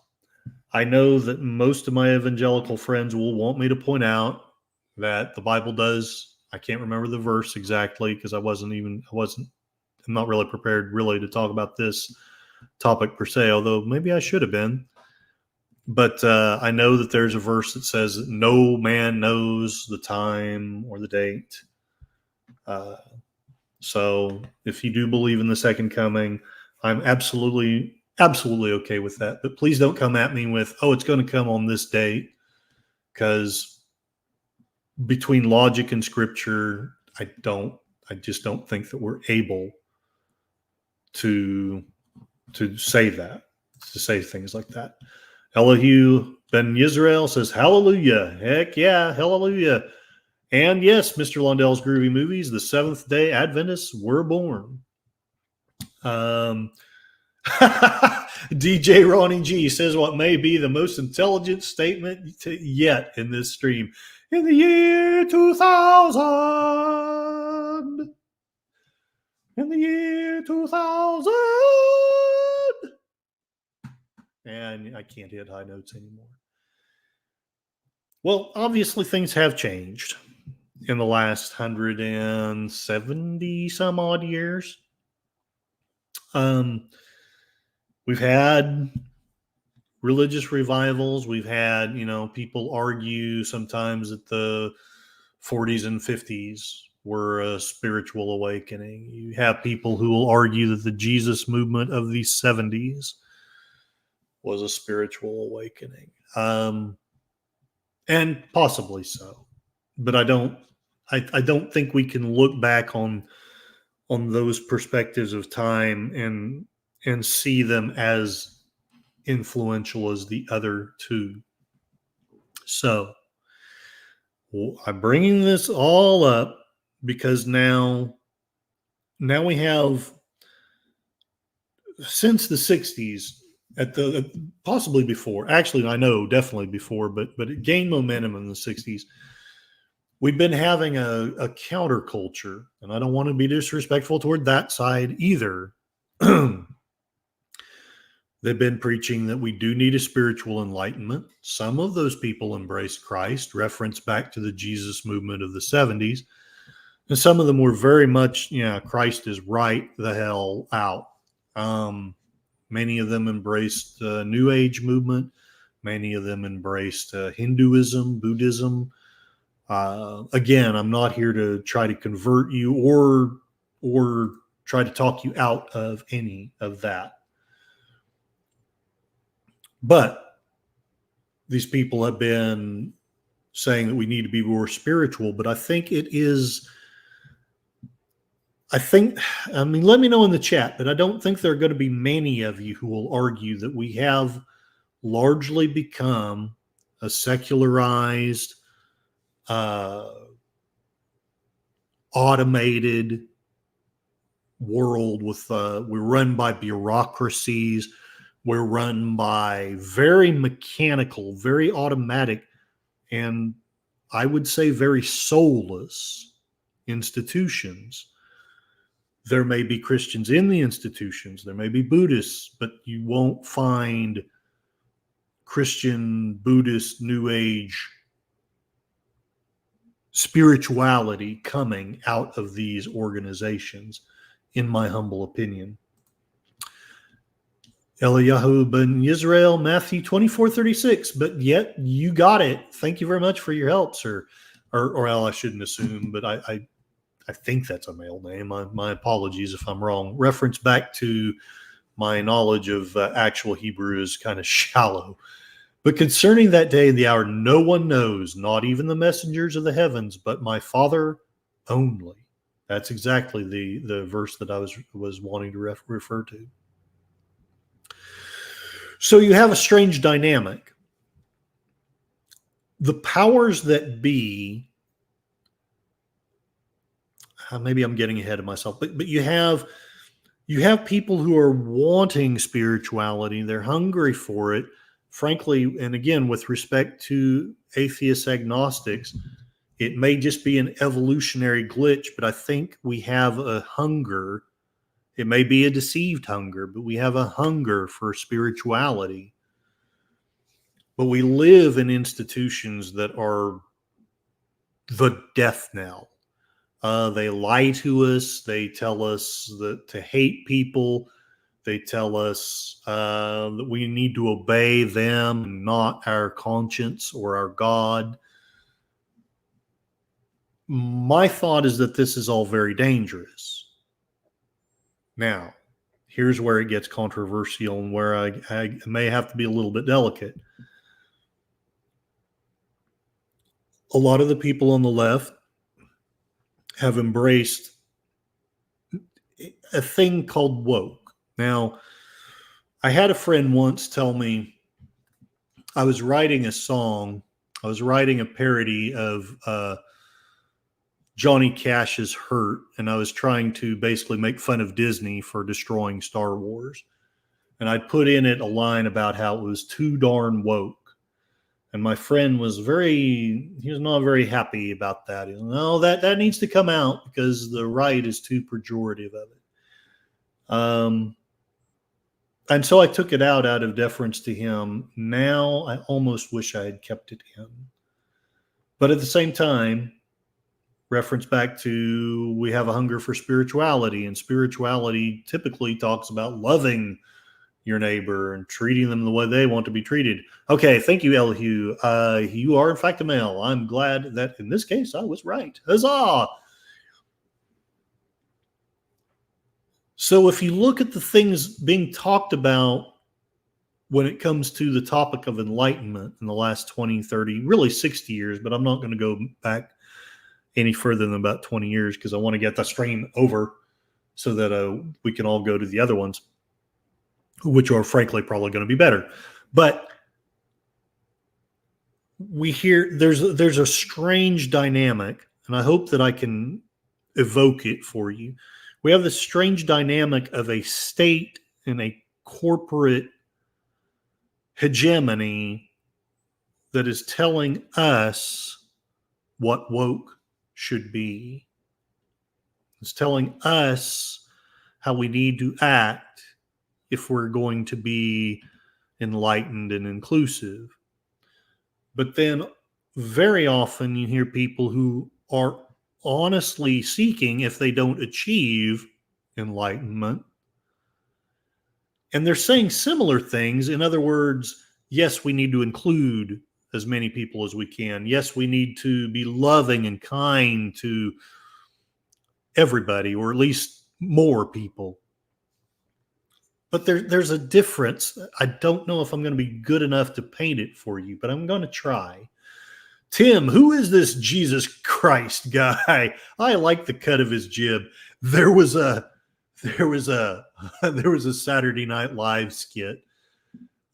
I know that most of my evangelical friends will want me to point out that the Bible does. I can't remember the verse exactly because I'm not really prepared really to talk about this topic per se, although maybe I should have been. But I know that there's a verse that says that no man knows the time or the date. So if you do believe in the second coming, I'm absolutely okay with that. But please don't come at me with, oh, it's going to come on this date, because between logic and scripture, I just don't think that we're able to say things like that. Elihu Ben Yisrael says, hallelujah. Heck yeah, hallelujah. And yes, Mr. Lundell's Groovy Movies, the Seventh-day Adventists were born. DJ Ronnie G says what may be the most intelligent statement yet in this stream. In the year 2000. In the year 2000. And I can't hit high notes anymore. Well, obviously things have changed in the last 170 some odd years. We've had religious revivals. We've had, people argue sometimes that the 40s and 50s were a spiritual awakening. You have people who will argue that the Jesus movement of the 70s was a spiritual awakening. And possibly so. But I don't think we can look back on those perspectives of time and see them as influential as the other two. So I'm bringing this all up because now we have, since the 60s, possibly before, actually I know definitely before, but it gained momentum in the 60s. We've been having a counterculture, and I don't want to be disrespectful toward that side either. They've been preaching that we do need a spiritual enlightenment. Some of those people embraced Christ, reference back to the Jesus movement of the 70s. And some of them were very much, Christ is right the hell out. Many of them embraced the New Age movement. Many of them embraced Hinduism, Buddhism. Again, I'm not here to try to convert you or try to talk you out of any of that. But these people have been saying that we need to be more spiritual, but I think let me know in the chat, but I don't think there are going to be many of you who will argue that we have largely become a secularized, automated world with, we're run by bureaucracies. We're run by very mechanical, very automatic, and I would say very soulless institutions. There may be Christians in the institutions. There may be Buddhists, but you won't find Christian, Buddhist, New Age spirituality coming out of these organizations, in my humble opinion. Eliyahu ben Yisrael, Matthew 24:36. But yet you got it. Thank you very much for your help, sir. Or I shouldn't assume, but I think that's a male name. My apologies if I'm wrong. Reference back to my knowledge of actual Hebrew is kind of shallow. But concerning that day and the hour, no one knows, not even the messengers of the heavens, but my Father only. That's exactly the verse that I was wanting to refer to. So you have a strange dynamic. The powers that be, maybe I'm getting ahead of myself, but you have people who are wanting spirituality. They're hungry for it. Frankly, and again, with respect to atheist agnostics, it may just be an evolutionary glitch, but I think we have a hunger It may be a deceived hunger, but we have a hunger for spirituality. But we live in institutions that are the death knell. They lie to us. They tell us that to hate people. They tell us that we need to obey them, not our conscience or our God. My thought is that this is all very dangerous. Now, here's where it gets controversial and where I may have to be a little bit delicate. A lot of the people on the left have embraced a thing called woke. Now, I had a friend once tell me I was writing a song. I was writing a parody of Johnny Cash's Hurt, and I was trying to basically make fun of Disney for destroying Star Wars. And I'd put in it a line about how it was too darn woke. And my friend was not very happy about that. He was, no, that needs to come out because the right is too pejorative of it. And so I took it out of deference to him. Now I almost wish I had kept it in. But at the same time, reference back to we have a hunger for spirituality, and spirituality typically talks about loving your neighbor and treating them the way they want to be treated. Okay, thank you, Elihu. You are in fact a male. I'm glad that in this case I was right. Huzzah! So if you look at the things being talked about when it comes to the topic of enlightenment in the last 20, 30, really 60 years, but I'm not going to go back any further than about 20 years because I want to get the stream over so that we can all go to the other ones, which are frankly probably going to be better. But we hear there's a strange dynamic, and I hope that I can evoke it for you. We have this strange dynamic of a state and a corporate hegemony that is telling us what woke should be. It's telling us how we need to act if we're going to be enlightened and inclusive. But then very often you hear people who are honestly seeking if they don't achieve enlightenment. And they're saying similar things. In other words, yes, we need to include as many people as we can. Yes, we need to be loving and kind to everybody, or at least more people. But there's a difference. I don't know if I'm going to be good enough to paint it for you, but I'm going to try. Tim, who is this Jesus Christ guy? I like the cut of his jib. There was a Saturday Night Live skit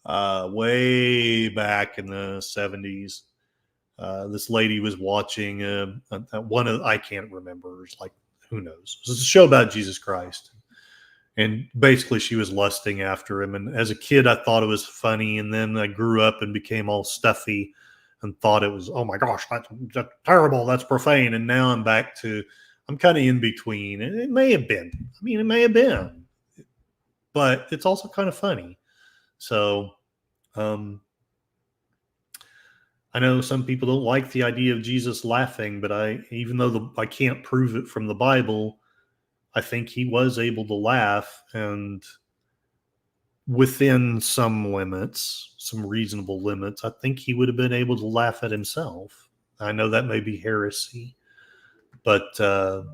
way back in the 70s. This lady was watching one of, I can't remember. It's like, who knows? It was a show about Jesus Christ. And basically she was lusting after him. And as a kid, I thought it was funny. And then I grew up and became all stuffy and thought it was, oh my gosh, that's terrible. That's profane. And now I'm back to, I'm kind of in between. And it may have been. I mean, it may have been. But it's also kind of funny. So I know some people don't like the idea of Jesus laughing, but even though I can't prove it from the Bible, I think he was able to laugh, and within some limits, some reasonable limits, I think he would have been able to laugh at himself. I know that may be heresy, but that's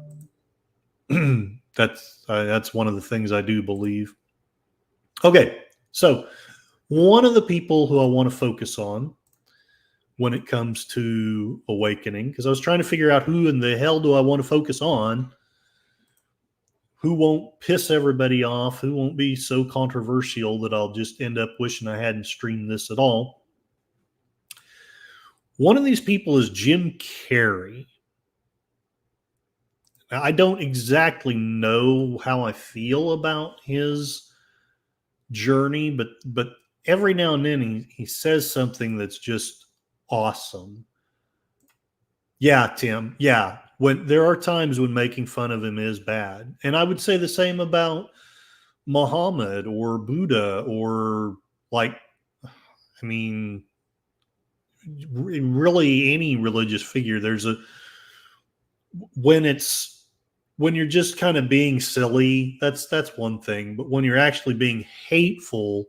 one of the things I do believe. Okay, so one of the people who I want to focus on when it comes to awakening, because I was trying to figure out who in the hell do I want to focus on, who won't piss everybody off, who won't be so controversial that I'll just end up wishing I hadn't streamed this at all. One of these people is Jim Carrey. Now, I don't exactly know how I feel about his journey, but every now and then he says something that's just awesome. Yeah, Tim. Yeah. when there are times when making fun of him is bad. And I would say the same about Muhammad or Buddha or, like, I mean, really any religious figure. When you're just kind of being silly, that's one thing. But when you're actually being hateful,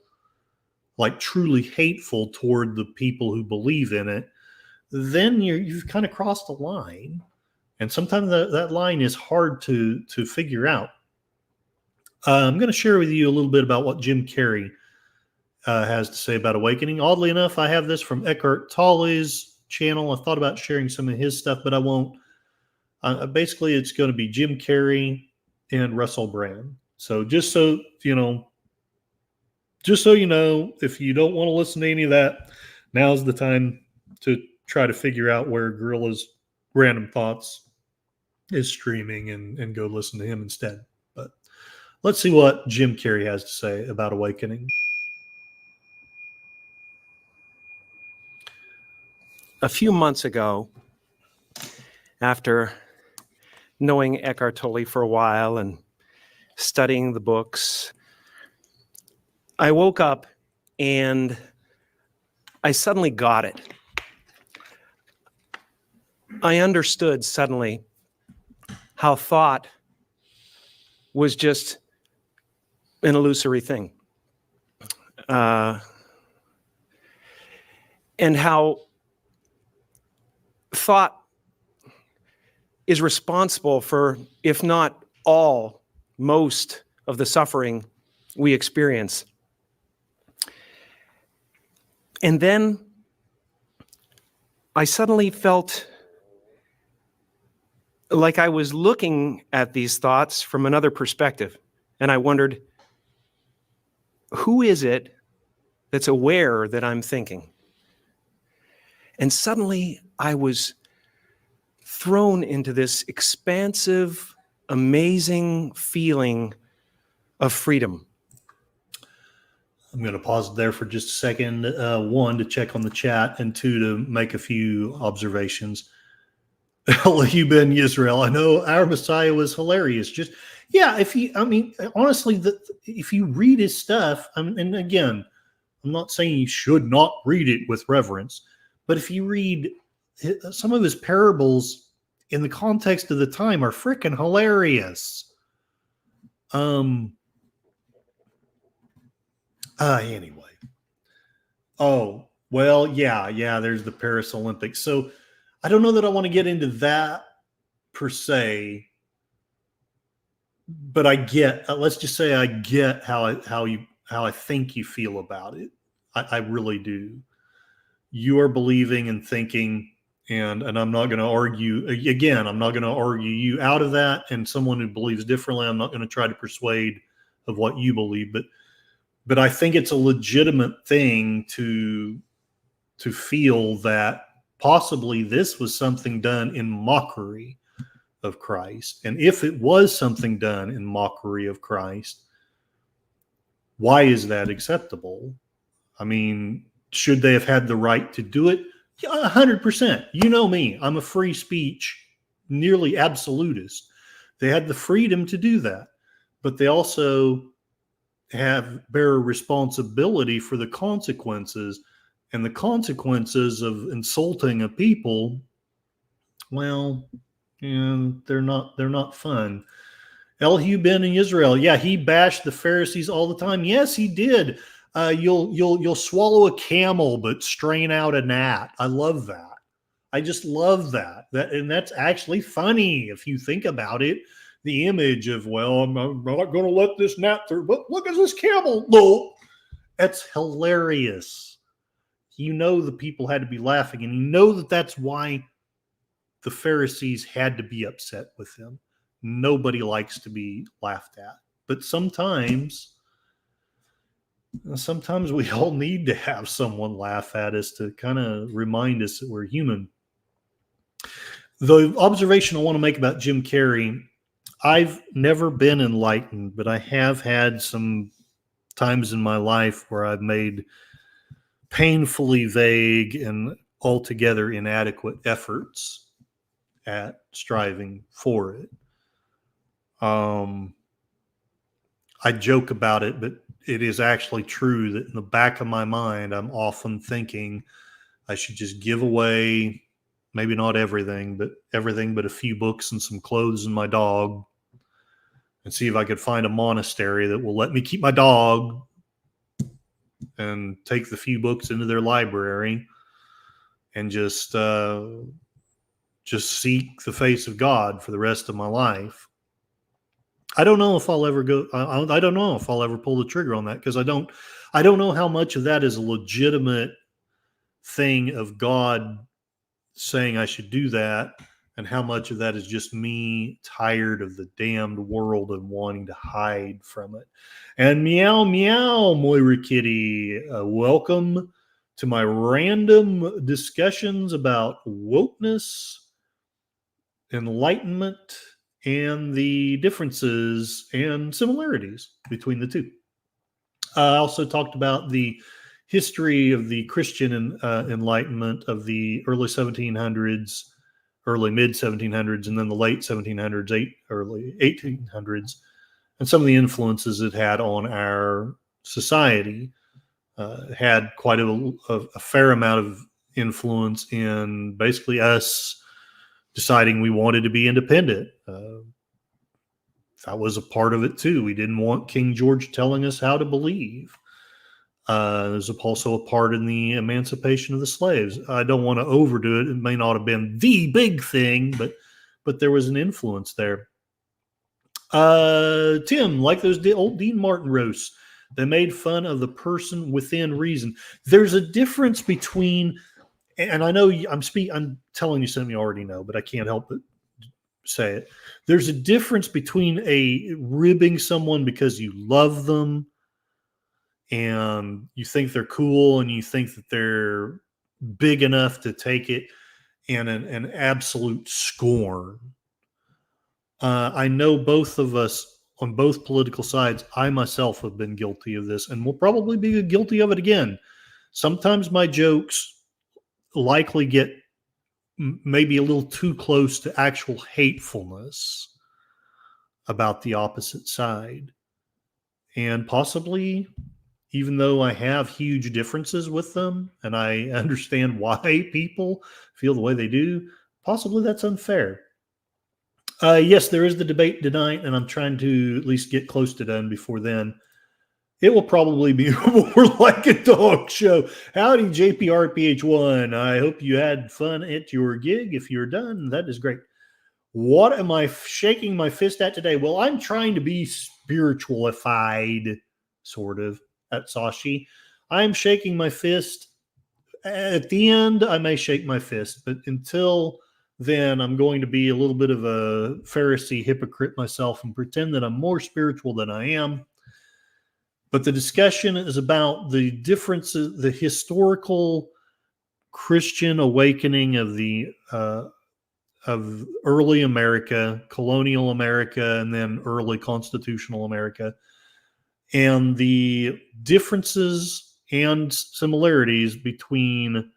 like truly hateful toward the people who believe in it, then you've kind of crossed a line. And sometimes that line is hard to figure out. I'm going to share with you a little bit about what Jim Carrey has to say about awakening. Oddly enough, I have this from Eckhart Tolle's channel. I thought about sharing some of his stuff, but I won't. Basically, it's going to be Jim Carrey and Russell Brand. So just so you know, if you don't want to listen to any of that, now's the time to try to figure out where Gorilla's Random Thoughts is streaming and go listen to him instead. But let's see what Jim Carrey has to say about awakening. A few months ago, after knowing Eckhart Tolle for a while and studying the books, I woke up and I suddenly got it. I understood suddenly how thought was just an illusory thing. And how thought is responsible for, if not all, most of the suffering we experience. And then I suddenly felt like I was looking at these thoughts from another perspective. And I wondered, who is it that's aware that I'm thinking? And suddenly I was thrown into this expansive, amazing feeling of freedom. I'm going to pause there for just a second. One, to check on the chat, and two, to make a few observations. Elihu Ben Yisrael, I know our Messiah was hilarious. Just, yeah, honestly, if you read his stuff, and again, I'm not saying you should not read it with reverence, but if you read some of his parables in the context of the time are freaking hilarious. Anyway. Oh, well, yeah, there's the Paris Olympics. So I don't know that I want to get into that per se, but I get, let's just say I get how I think you feel about it. I really do. You are believing and thinking, and I'm not going to argue. Again, I'm not going to argue you out of that. And someone who believes differently, I'm not going to try to persuade of what you believe. But I think it's a legitimate thing to feel that possibly this was something done in mockery of Christ. And if it was something done in mockery of Christ, why is that acceptable? I mean, should they have had the right to do it? Yeah, 100%. You know me. I'm a free speech, nearly absolutist. They had the freedom to do that, but they also bear a responsibility for the consequences, and the consequences of insulting a people, well, they're not fun. Elihu Ben in Israel, yeah, he bashed the Pharisees all the time. Yes, he did. You'll swallow a camel but strain out a gnat. I love that. I just love that. And that's actually funny if you think about it. The image of, well, I'm not going to let this gnat through, but look at this camel. No, that's hilarious. You know the people had to be laughing, and you know that's why the Pharisees had to be upset with him. Nobody likes to be laughed at. But sometimes we all need to have someone laugh at us to kind of remind us that we're human. The observation I want to make about Jim Carrey, I've never been enlightened, but I have had some times in my life where I've made painfully vague and altogether inadequate efforts at striving for it. I joke about it, but it is actually true that in the back of my mind, I'm often thinking I should just give away, maybe not everything but a few books and some clothes and my dog, and see if I could find a monastery that will let me keep my dog and take the few books into their library and just seek the face of God for the rest of my life. I don't know if I'll ever go. I don't know if I'll ever pull the trigger on that, because I don't know how much of that is a legitimate thing of God saying I should do that, and how much of that is just me tired of the damned world and wanting to hide from it. And meow, meow, Moira Kitty. Welcome to my random discussions about wokeness, enlightenment, and the differences and similarities between the two. I also talked about the history of the Christian Enlightenment of the early 1700s, early mid 1700s, and then the late 1700s, early 1800s, and some of the influences it had on our society. Had quite a fair amount of influence in basically us deciding we wanted to be independent. That was a part of it too. We didn't want King George telling us how to believe. There's also a part in the emancipation of the slaves. I don't want to overdo it. It may not have been the big thing, but there was an influence there. Tim, like those old Dean Martin roasts, they made fun of the person within reason. There's a difference between, and I know I'm telling you something you already know, but I can't help but say it. There's a difference between a ribbing someone because you love them and you think they're cool and you think that they're big enough to take it, and an absolute scorn. I know both of us on both political sides. I myself have been guilty of this and will probably be guilty of it again. Sometimes my jokes likely get maybe a little too close to actual hatefulness about the opposite side. And possibly, even though I have huge differences with them and I understand why people feel the way they do, possibly that's unfair. Yes, there is the debate tonight, and I'm trying to at least get close to done before then. It will probably be more like a dog show. Howdy, JPRPH1. I hope you had fun at your gig. If you're done, that is great. What am I shaking my fist at today? Well, I'm trying to be spiritualified, sort of, at Sashi. I'm shaking my fist. At the end, I may shake my fist, but until then, I'm going to be a little bit of a Pharisee hypocrite myself and pretend that I'm more spiritual than I am. But the discussion is about the differences, the historical Christian awakening of the of early America, colonial America, and then early constitutional America, and the differences and similarities between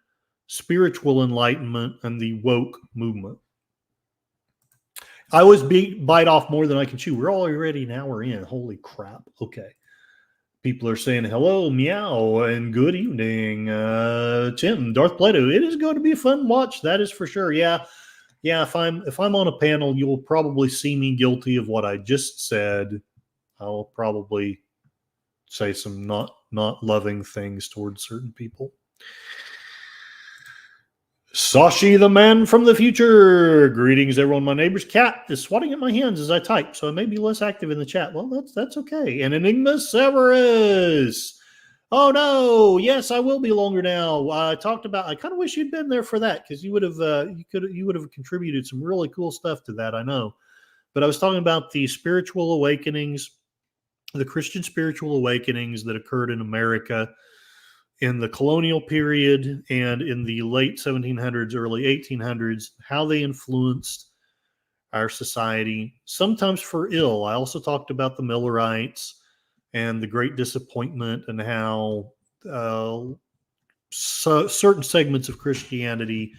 spiritual enlightenment and the woke movement. I always bite off more than I can chew. We're already an hour in. Holy crap. Okay. People are saying hello, meow, and good evening. Tim, Darth Plato. It is going to be a fun watch. That is for sure. Yeah. If I'm on a panel, you'll probably see me guilty of what I just said. I'll probably say some not loving things towards certain people. Sashi, the man from the future. Greetings, everyone. My neighbor's cat is swatting at my hands as I type, so I may be less active in the chat. Well, that's okay. And Enigma Severus. Oh no! Yes, I will be longer now. I talked about. I kind of wish you'd been there for that, because you would have contributed some really cool stuff to that. I know, but I was talking about the spiritual awakenings, the Christian spiritual awakenings that occurred in America in the colonial period and in the late 1700s, early 1800s, how they influenced our society, sometimes for ill. I also talked about the Millerites and the Great Disappointment and how certain segments of Christianity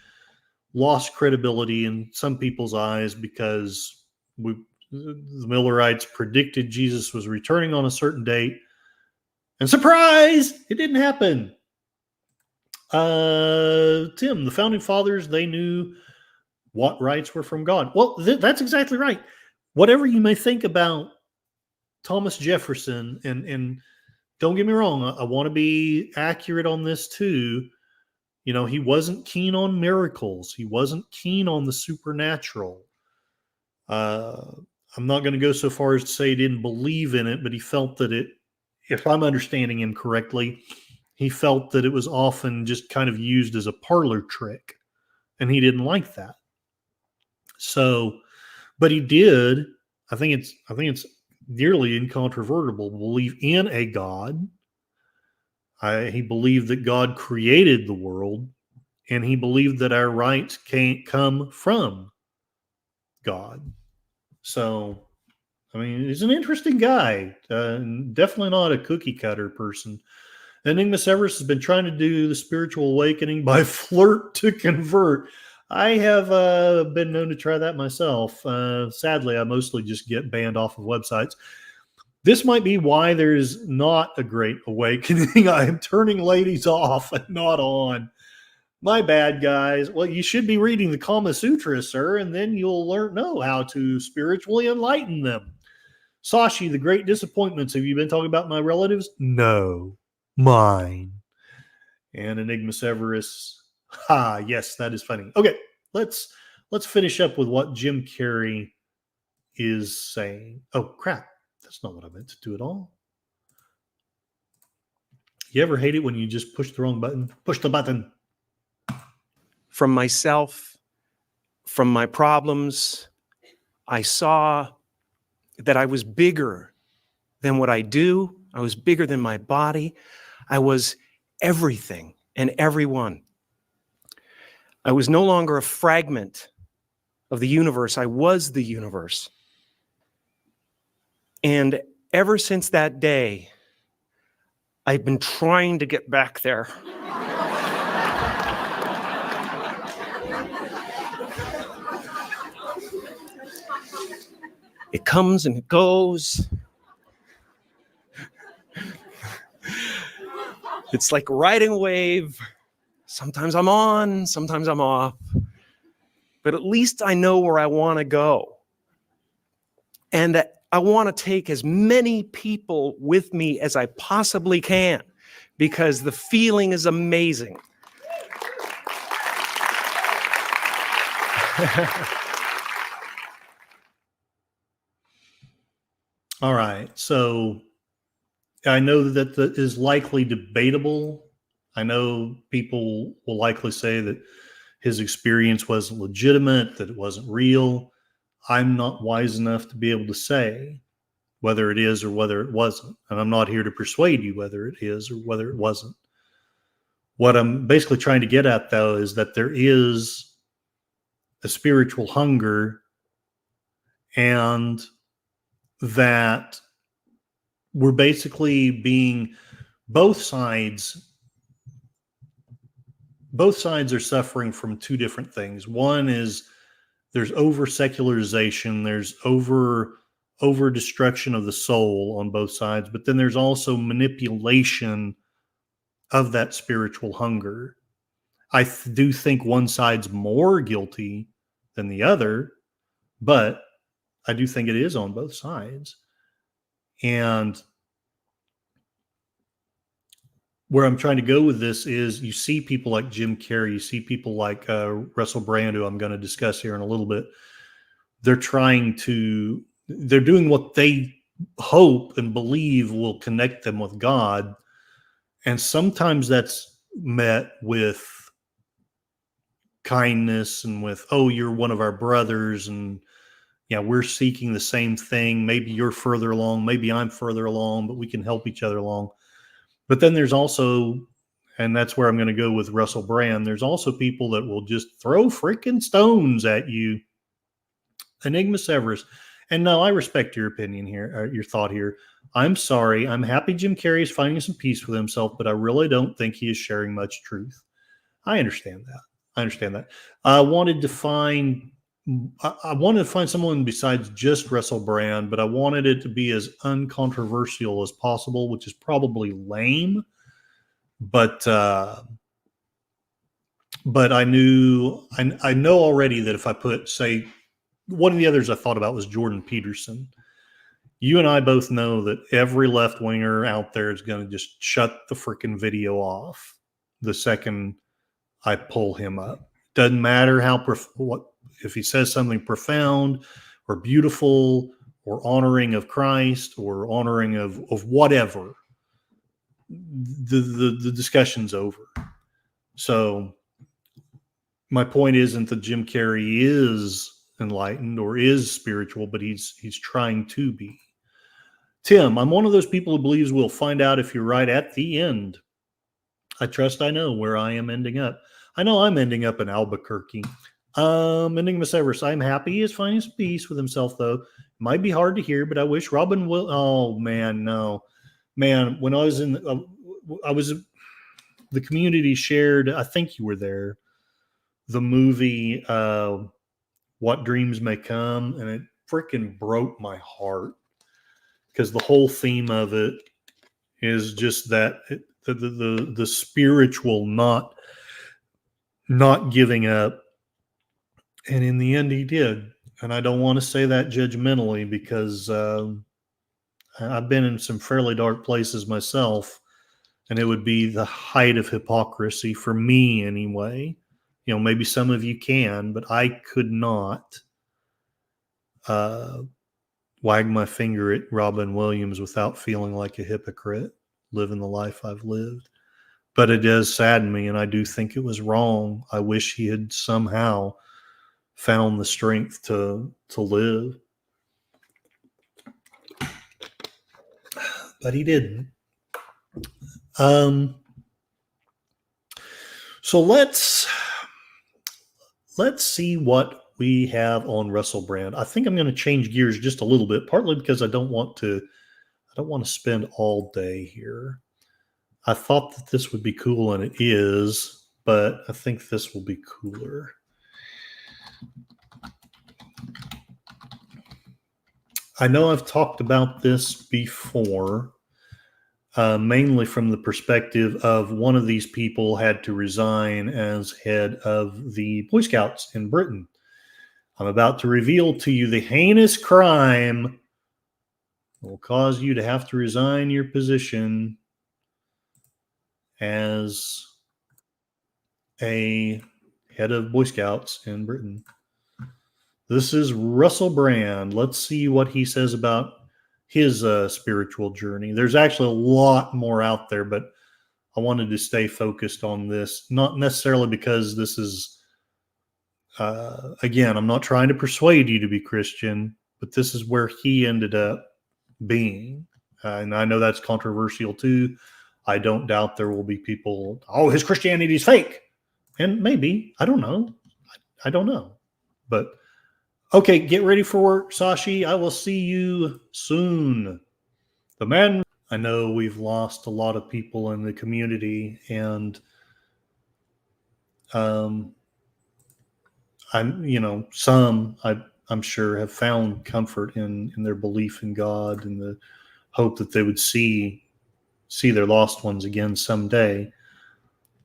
lost credibility in some people's eyes because the Millerites predicted Jesus was returning on a certain date. And surprise, it didn't happen. Tim, the founding fathers, they knew what rights were from God. Well, that's exactly right. Whatever you may think about Thomas Jefferson, and don't get me wrong, I want to be accurate on this too. You know, he wasn't keen on miracles. He wasn't keen on the supernatural. I'm not going to go so far as to say he didn't believe in it, but he felt that it, if I'm understanding him correctly, he felt that it was often just kind of used as a parlor trick, and he didn't like that. So, but he did. I think it's nearly incontrovertible. Believe in a God. He believed that God created the world, and he believed that our rights can't come from God. So, I mean, he's an interesting guy. Definitely not a cookie cutter person. Enigma Severus has been trying to do the spiritual awakening by flirt to convert. I have been known to try that myself. Sadly, I mostly just get banned off of websites. This might be why there's not a great awakening. I am turning ladies off and not on. My bad, guys. Well, you should be reading the Kama Sutra, sir, and then you'll know how to spiritually enlighten them. Sashi, the great disappointments. Have you been talking about my relatives? No, mine. And Enigma Severus. Ha, yes, that is funny. Okay, let's finish up with what Jim Carrey is saying. Oh, crap. That's not what I meant to do at all. You ever hate it when you just push the wrong button? Push the button. From myself, from my problems, I saw that I was bigger than what I do. I was bigger than my body. I was everything and everyone. I was no longer a fragment of the universe. I was the universe. And ever since that day, I've been trying to get back there. It comes and it goes. It's like riding a wave. Sometimes I'm on, sometimes I'm off. But at least I know where I want to go. And I want to take as many people with me as I possibly can, because the feeling is amazing. All right. So I know that that is likely debatable. I know people will likely say that his experience wasn't legitimate, that it wasn't real. I'm not wise enough to be able to say whether it is or whether it wasn't. And I'm not here to persuade you whether it is or whether it wasn't. What I'm basically trying to get at, though, is that there is a spiritual hunger, and that we're basically being, both sides are suffering from two different things. One is there's over secularization, there's over destruction of the soul on both sides, but then there's also manipulation of that spiritual hunger. I do think one side's more guilty than the other, but I do think it is on both sides. And where I'm trying to go with this is, you see people like Jim Carrey, you see people like Russell Brand, who I'm going to discuss here in a little bit. They're doing what they hope and believe will connect them with God. And sometimes that's met with kindness and with, oh, you're one of our brothers, and yeah, we're seeking the same thing. Maybe you're further along, maybe I'm further along, but we can help each other along. But then there's also, and that's where I'm going to go with Russell Brand, there's also people that will just throw freaking stones at you. Enigma Severus. And no, I respect your opinion here, your thought here. I'm sorry. I'm happy Jim Carrey is finding some peace with himself, but I really don't think he is sharing much truth. I understand that. I understand that. I wanted to find I wanted to find someone besides just Russell Brand, but I wanted it to be as uncontroversial as possible, which is probably lame. But I know already that if I put, say, one of the others I thought about was Jordan Peterson. You and I both know that every left winger out there is going to just shut the freaking video off the second I pull him up. Doesn't matter what if he says something profound or beautiful or honoring of Christ or honoring of whatever. The discussion's over. So my point isn't that Jim Carrey is enlightened or is spiritual, but he's trying to be. Tim, I'm one of those people who believes we'll find out if you're right at the end. I trust I know where I am ending up. I know I'm ending up in Albuquerque. Ending Miss Everest. I'm happy he is finding some peace with himself, though. Might be hard to hear, but I wish Robin will. Oh man, no, man. When I was the community shared. I think you were there. The movie, What Dreams May Come, and it freaking broke my heart because the whole theme of it is just that the spiritual not giving up, and in the end he did. And I don't want to say that judgmentally because I've been in some fairly dark places myself, and it would be the height of hypocrisy for me anyway. You know, maybe some of you can, but I could not wag my finger at Robin Williams without feeling like a hypocrite living the life I've lived. But it does sadden me, and I do think it was wrong. I wish he had somehow found the strength to live. But he didn't. So let's see what we have on Russell Brand. I think I'm going to change gears just a little bit, partly because I don't want to spend all day here. I thought that this would be cool, and it is, but I think this will be cooler. I know I've talked about this before, mainly from the perspective of one of these people had to resign as head of the Boy Scouts in Britain. I'm about to reveal to you the heinous crime that will cause you to have to resign your position as a head of Boy Scouts in Britain. This is Russell Brand. Let's see what he says about his spiritual journey. There's actually a lot more out there, but I wanted to stay focused on this, not necessarily because this is, again, I'm not trying to persuade you to be Christian, but this is where he ended up being. And I know that's controversial too. I don't doubt there will be people, oh, his Christianity is fake. And maybe, I don't know. I don't know. But okay, get ready for work, Sashi. I will see you soon. The man, I know we've lost a lot of people in the community, and I'm sure have found comfort in their belief in God and the hope that they would see their lost ones again someday.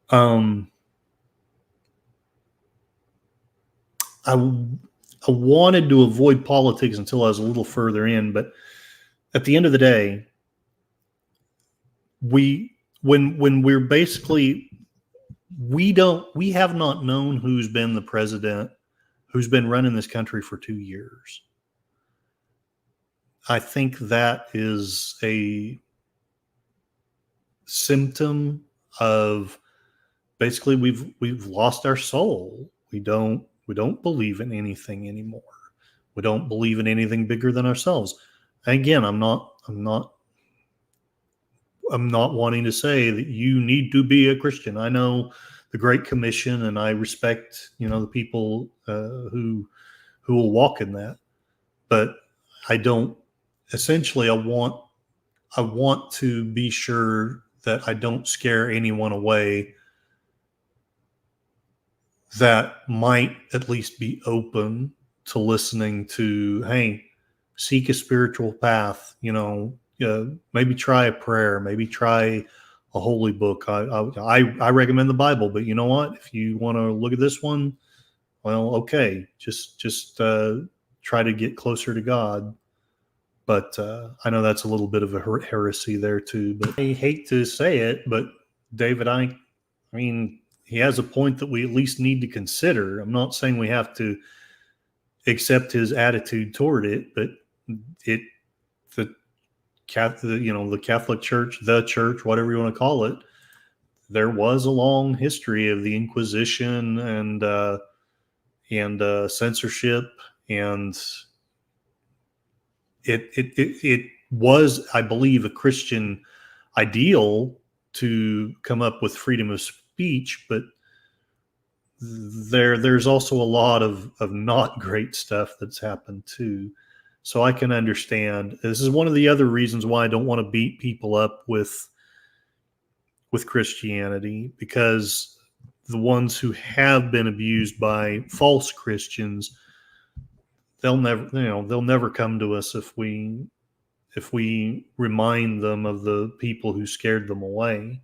I wanted to avoid politics until I was a little further in, but at the end of the day, when we're basically, we have not known who's been the president, who's been running this country for 2 years. I think that is a symptom of basically we've lost our soul. We don't believe in anything anymore. We don't believe in anything bigger than ourselves. Again, I'm not wanting to say that you need to be a Christian. I know the Great Commission, and I respect, the people who will walk in that. But I don't. Essentially, I want to be sure that I don't scare anyone away that might at least be open to listening to, hey, seek a spiritual path, maybe try a prayer, maybe try a holy book. I recommend the Bible, but you know what? If you want to look at this one, well, okay, just try to get closer to God. But I know that's a little bit of a heresy there too. But I hate to say it, but David, I mean, he has a point that we at least need to consider. I'm not saying we have to accept his attitude toward it, but it the the Catholic Church, the church, whatever you want to call it, there was a long history of the Inquisition and censorship, and it was, I believe, a Christian ideal to come up with freedom of speech, but there's also a lot of not great stuff that's happened too. So I can understand. This is one of the other reasons why I don't want to beat people up with Christianity, because the ones who have been abused by false Christians, they'll never come to us if we remind them of the people who scared them away.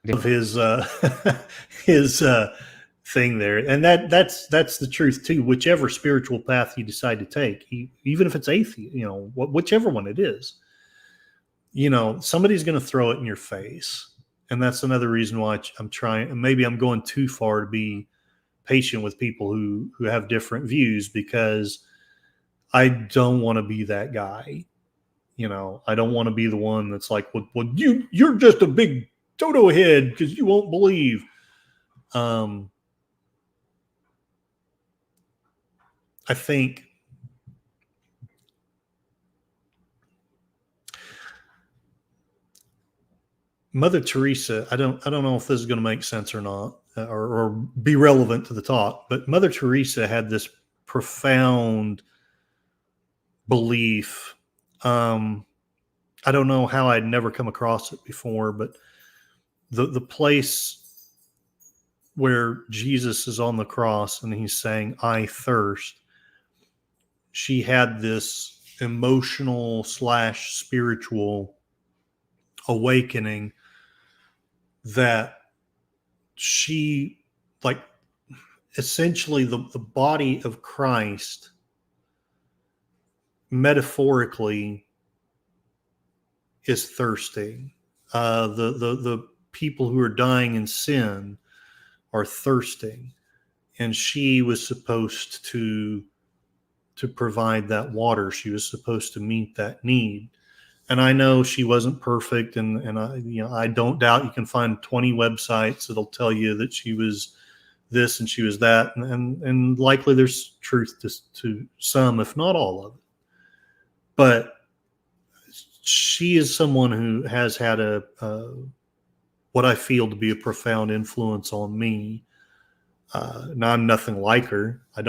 Of his his thing there, and that's the truth too. Whichever spiritual path you decide to take, even if it's atheist, whichever one it is, somebody's going to throw it in your face, and that's another reason why I'm trying. Maybe I'm going too far to be patient with people who have different views, because I don't want to be that guy. I don't want to be the one that's like, well, you're just a big dodo head because you won't believe. I think Mother Teresa, I don't know if this is going to make sense or not, or be relevant to the talk, but Mother Teresa had this profound belief. I don't know how I'd never come across it before, but the place where Jesus is on the cross and he's saying, "I thirst," she had this emotional / spiritual awakening that she, like, essentially the body of Christ metaphorically is thirsty. The people who are dying in sin are thirsting, and she was supposed to provide that water. She was supposed to meet that need. And I know she wasn't perfect, and I don't doubt you can find 20 websites that'll tell you that she was this and she was that, and likely there's truth to some, if not all of it. But she is someone who has had what I feel to be a profound influence on me. Now I'm nothing like her. I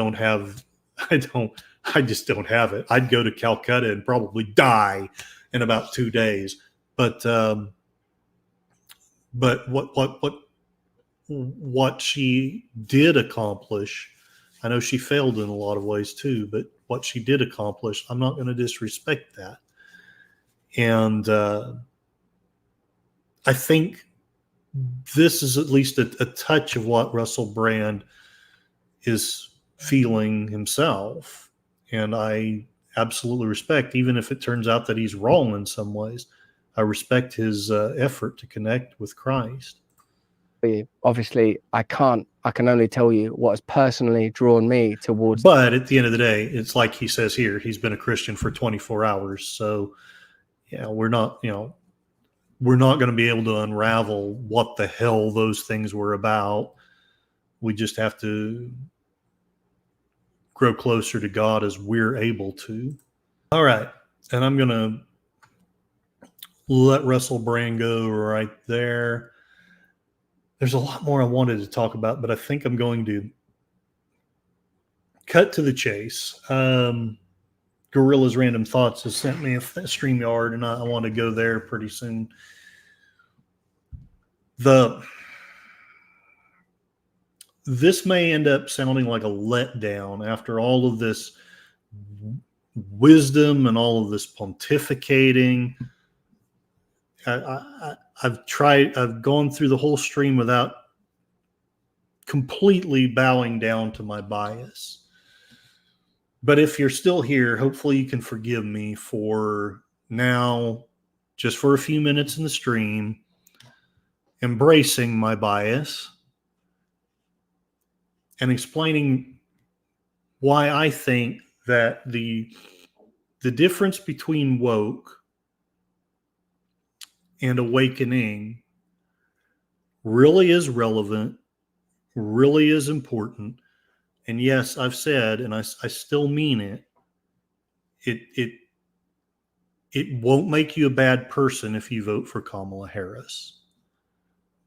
just don't have it. I'd go to Calcutta and probably die in about 2 days. But what she did accomplish, I know she failed in a lot of ways too, but what she did accomplish, I'm not going to disrespect that. And I think this is at least a touch of what Russell Brand is feeling himself. And I absolutely respect, even if it turns out that he's wrong in some ways, I respect his effort to connect with Christ. Obviously, I can only tell you what has personally drawn me towards. But at the end of the day, it's like he says here, he's been a Christian for 24 hours. So, we're not going to be able to unravel what the hell those things were about. We just have to grow closer to God as we're able to. All right. And I'm going to let Russell Brand go right there. There's a lot more I wanted to talk about, but I think I'm going to cut to the chase. Gorilla's Random Thoughts has sent me a StreamYard, and I want to go there pretty soon. this may end up sounding like a letdown after all of this wisdom and all of this pontificating. I've gone through the whole stream without completely bowing down to my bias. But if you're still here, hopefully you can forgive me for now, just for a few minutes in the stream, embracing my bias and explaining why I think that the difference between woke and awakening really is relevant, really is important. And yes, I've said, and I still mean it, it won't make you a bad person if you vote for Kamala Harris.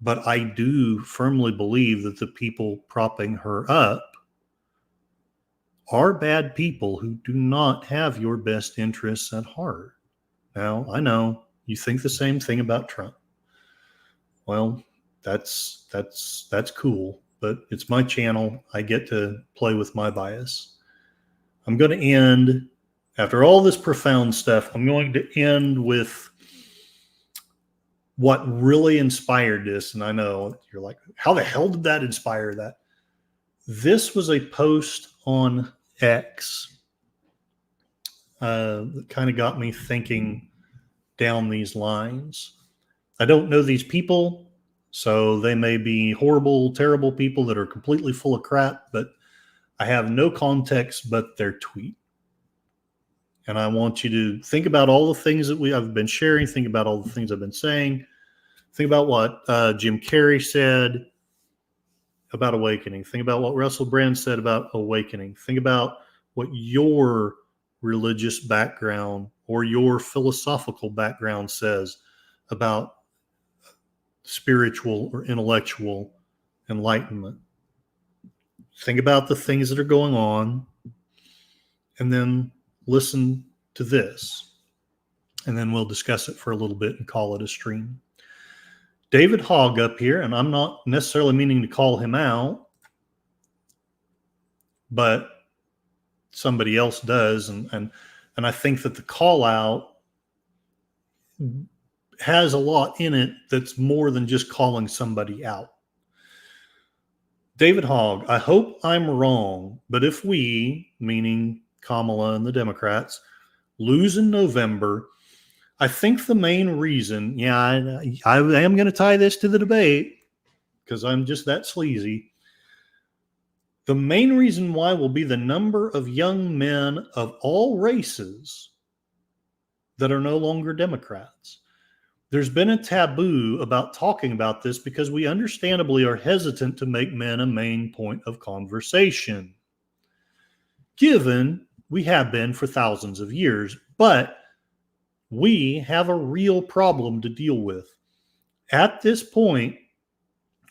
But I do firmly believe that the people propping her up are bad people who do not have your best interests at heart. Now, I know you think the same thing about Trump. Well, that's cool, but it's my channel. I get to play with my bias. I'm going to end, after all this profound stuff, I'm going to end with what really inspired this. And I know you're like, how the hell did that inspire that? This was a post on X that kind of got me thinking down these lines. I don't know these people, so they may be horrible, terrible people that are completely full of crap, but I have no context but their tweet. And I want you to think about all the things that I've been sharing, think about all the things I've been saying, think about what Jim Carrey said about awakening, think about what Russell Brand said about awakening, think about what your religious background or your philosophical background says about spiritual or intellectual enlightenment. Think about the things that are going on, and then listen to this. And then we'll discuss it for a little bit and call it a stream. David Hogg up here, and I'm not necessarily meaning to call him out, but somebody else does. And I think that the call out has a lot in it that's more than just calling somebody out. David Hogg, I hope I'm wrong, but if we, meaning Kamala and the Democrats, lose in November, I think the main reason, I am going to tie this to the debate because I'm just that sleazy. The main reason why will be the number of young men of all races that are no longer Democrats. There's been a taboo about talking about this because we understandably are hesitant to make men a main point of conversation, given we have been for thousands of years. But we have a real problem to deal with. At this point,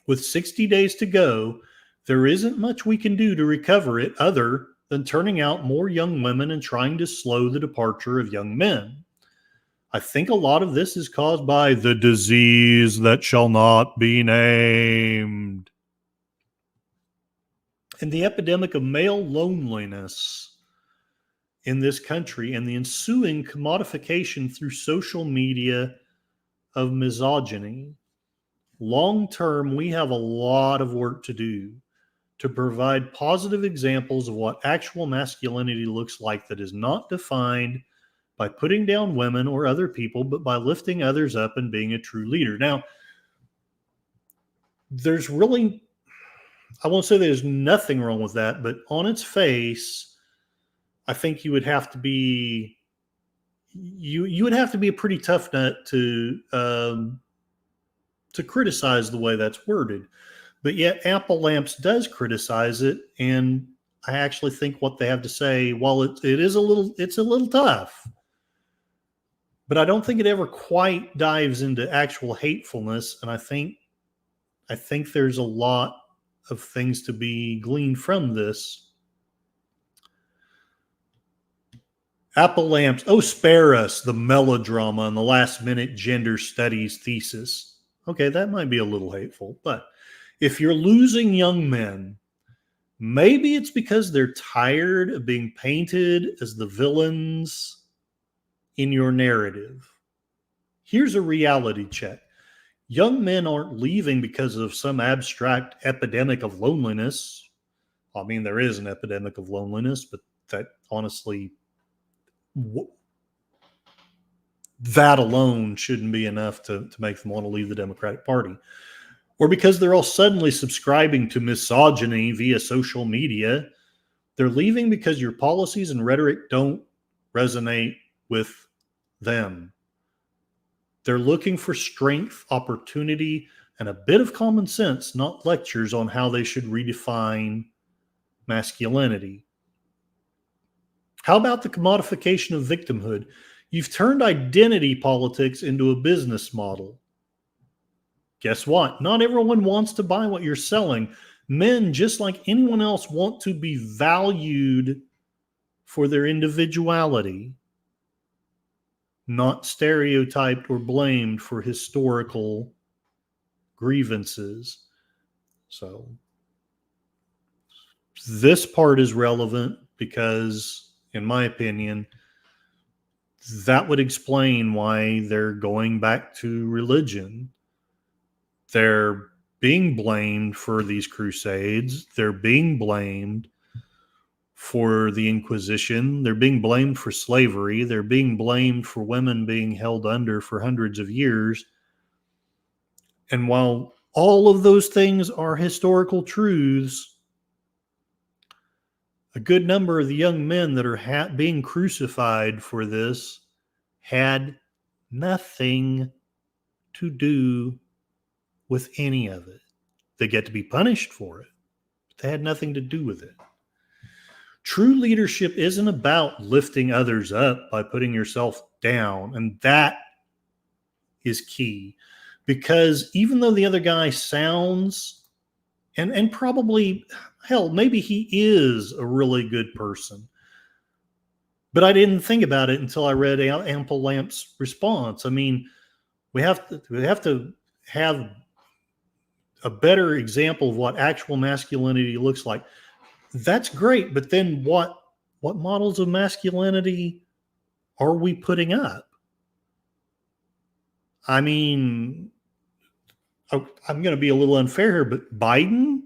with 60 days to go, there isn't much we can do to recover it other than turning out more young women and trying to slow the departure of young men. I think a lot of this is caused by the disease that shall not be named and the epidemic of male loneliness in this country and the ensuing commodification through social media of misogyny. Long term, we have a lot of work to do to provide positive examples of what actual masculinity looks like that is not defined by putting down women or other people, but by lifting others up and being a true leader. Now, there's really, I won't say there's nothing wrong with that, but on its face, I think you would have to be a pretty tough nut to criticize the way that's worded. But yet Apple Lamps does criticize it, and I actually think what they have to say, while it's a little tough, but I don't think it ever quite dives into actual hatefulness. And I think there's a lot of things to be gleaned from this. Apple Lamps, oh, spare us the melodrama and the last minute gender studies thesis. Okay, that might be a little hateful, but If you're losing young men, maybe it's because they're tired of being painted as the villains in your narrative. Here's a reality check. Young men aren't leaving because of some abstract epidemic of loneliness. I mean, there is an epidemic of loneliness, but that honestly, that alone shouldn't be enough to make them want to leave the Democratic Party. Or because they're all suddenly subscribing to misogyny via social media. They're leaving because your policies and rhetoric don't resonate with them. They're looking for strength, opportunity, and a bit of common sense, not lectures on how they should redefine masculinity. How about the commodification of victimhood? You've turned identity politics into a business model. Guess what? Not everyone wants to buy what you're selling. Men, just like anyone else, want to be valued for their individuality, not stereotyped or blamed for historical grievances. So this part is relevant because, in my opinion, that would explain why they're going back to religion. They're being blamed for these crusades. They're being blamed for the Inquisition. They're being blamed for slavery. They're being blamed for women being held under for hundreds of years. And while all of those things are historical truths, a good number of the young men that are being crucified for this had nothing to do with any of it. They get to be punished for it, but they had nothing to do with it. True leadership isn't about lifting others up by putting yourself down, and that is key. Because even though the other guy sounds, and probably, hell, maybe he is a really good person, but I didn't think about it until I read Ample Lamp's response. I mean, we have to have a better example of what actual masculinity looks like. That's great, but then what models of masculinity are we putting up? I mean, I'm going to be a little unfair here, but Biden,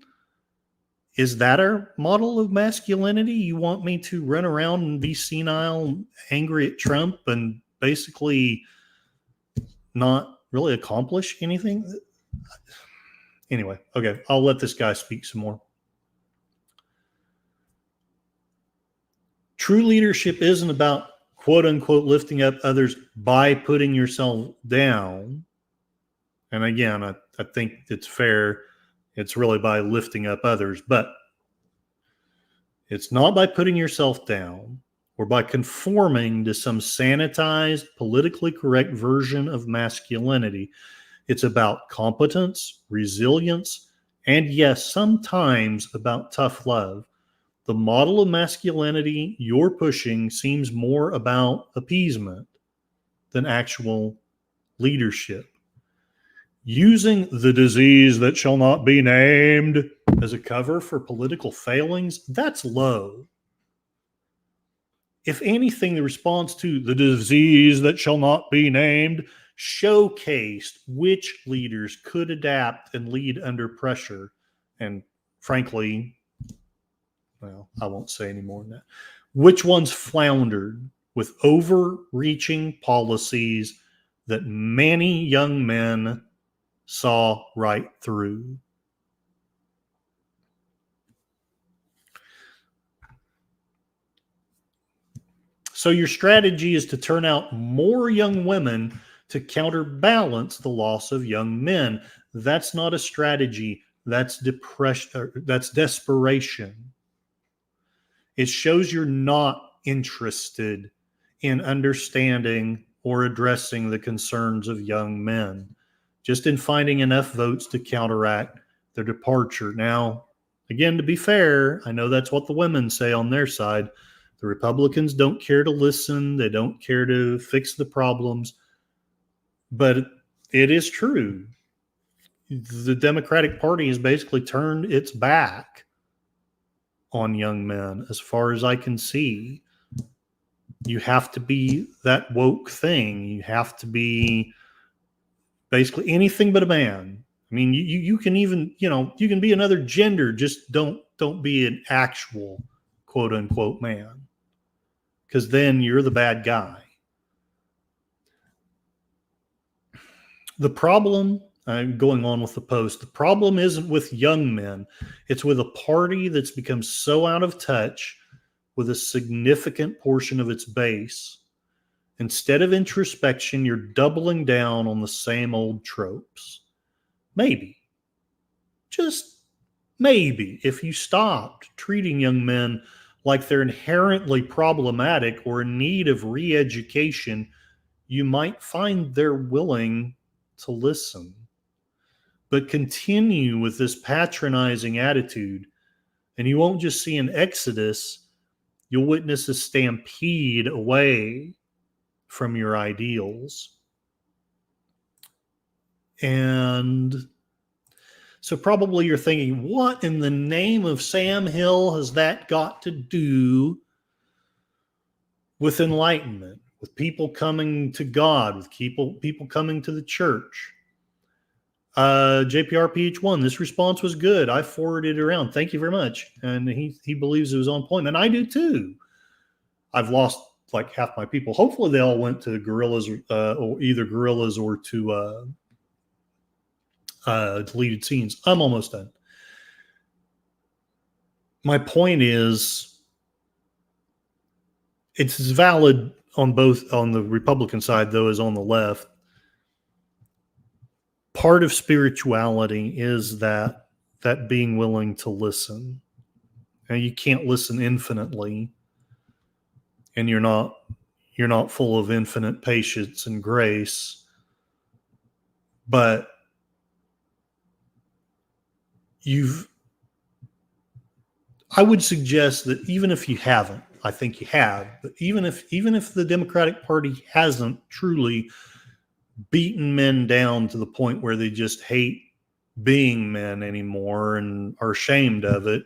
is that our model of masculinity? You want me to run around and be senile, angry at Trump, and basically not really accomplish anything? Anyway, okay, I'll let this guy speak some more. True leadership isn't about, quote unquote, lifting up others by putting yourself down. And again, I think it's fair. It's really by lifting up others, but it's not by putting yourself down or by conforming to some sanitized, politically correct version of masculinity. It's about competence, resilience, and yes, sometimes about tough love. The model of masculinity you're pushing seems more about appeasement than actual leadership. Using the disease that shall not be named as a cover for political failings, that's low. If anything, the response to the disease that shall not be named showcased which leaders could adapt and lead under pressure. And frankly, well, I won't say any more than that. Which ones floundered with overreaching policies that many young men saw right through. So your strategy is to turn out more young women to counterbalance the loss of young men. That's not a strategy. That's depression. That's desperation. It shows you're not interested in understanding or addressing the concerns of young men, just in finding enough votes to counteract their departure. Now, again, to be fair, I know that's what the women say on their side. The Republicans don't care to listen. They don't care to fix the problems. But it is true. the Democratic Party has basically turned its back on young men, as far as I can see. You have to be that woke thing. You have to be basically anything but a man. I mean, you can even, you can be another gender, just don't be an actual quote unquote man, because then you're the bad guy. The problem, I'm going on with the post, the problem isn't with young men. It's with a party that's become so out of touch with a significant portion of its base. Instead of introspection, you're doubling down on the same old tropes. Maybe, just maybe, if you stopped treating young men like they're inherently problematic or in need of re-education, you might find they're willing to listen. But continue with this patronizing attitude, and you won't just see an exodus, you'll witness a stampede away from your ideals. And so probably you're thinking, what in the name of Sam Hill has that got to do with enlightenment, with people coming to God, with people coming to the church? JPRPH1, this response was good. I forwarded it around. Thank you very much. And he believes it was on point, and I do too. I've lost like half my people. Hopefully they all went to Gorillas, or either Gorillas or to deleted scenes. I'm almost done. My point is, it's as valid on both, on the Republican side though as on the left. Part of spirituality is that being willing to listen. And you can't listen infinitely, and you're not full of infinite patience and grace. But I would suggest that even if you haven't, I think you have, but even if the Democratic Party hasn't truly beaten men down to the point where they just hate being men anymore and are ashamed of it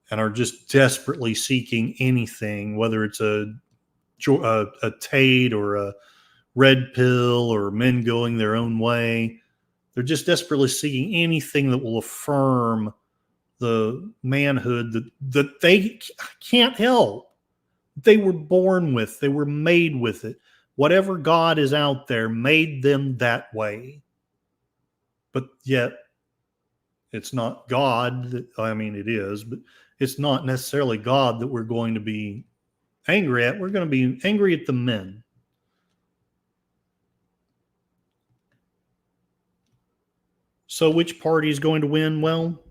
and are just desperately seeking anything, whether it's a Tate or a red pill or men going their own way, they're just desperately seeking anything that will affirm the manhood that they can't help. They were born with, they were made with it. Whatever God is out there made them that way. But yet, it's not God. I mean, it is, but it's not necessarily God that we're going to be angry at. We're going to be angry at the men. So which party is going to win? Well,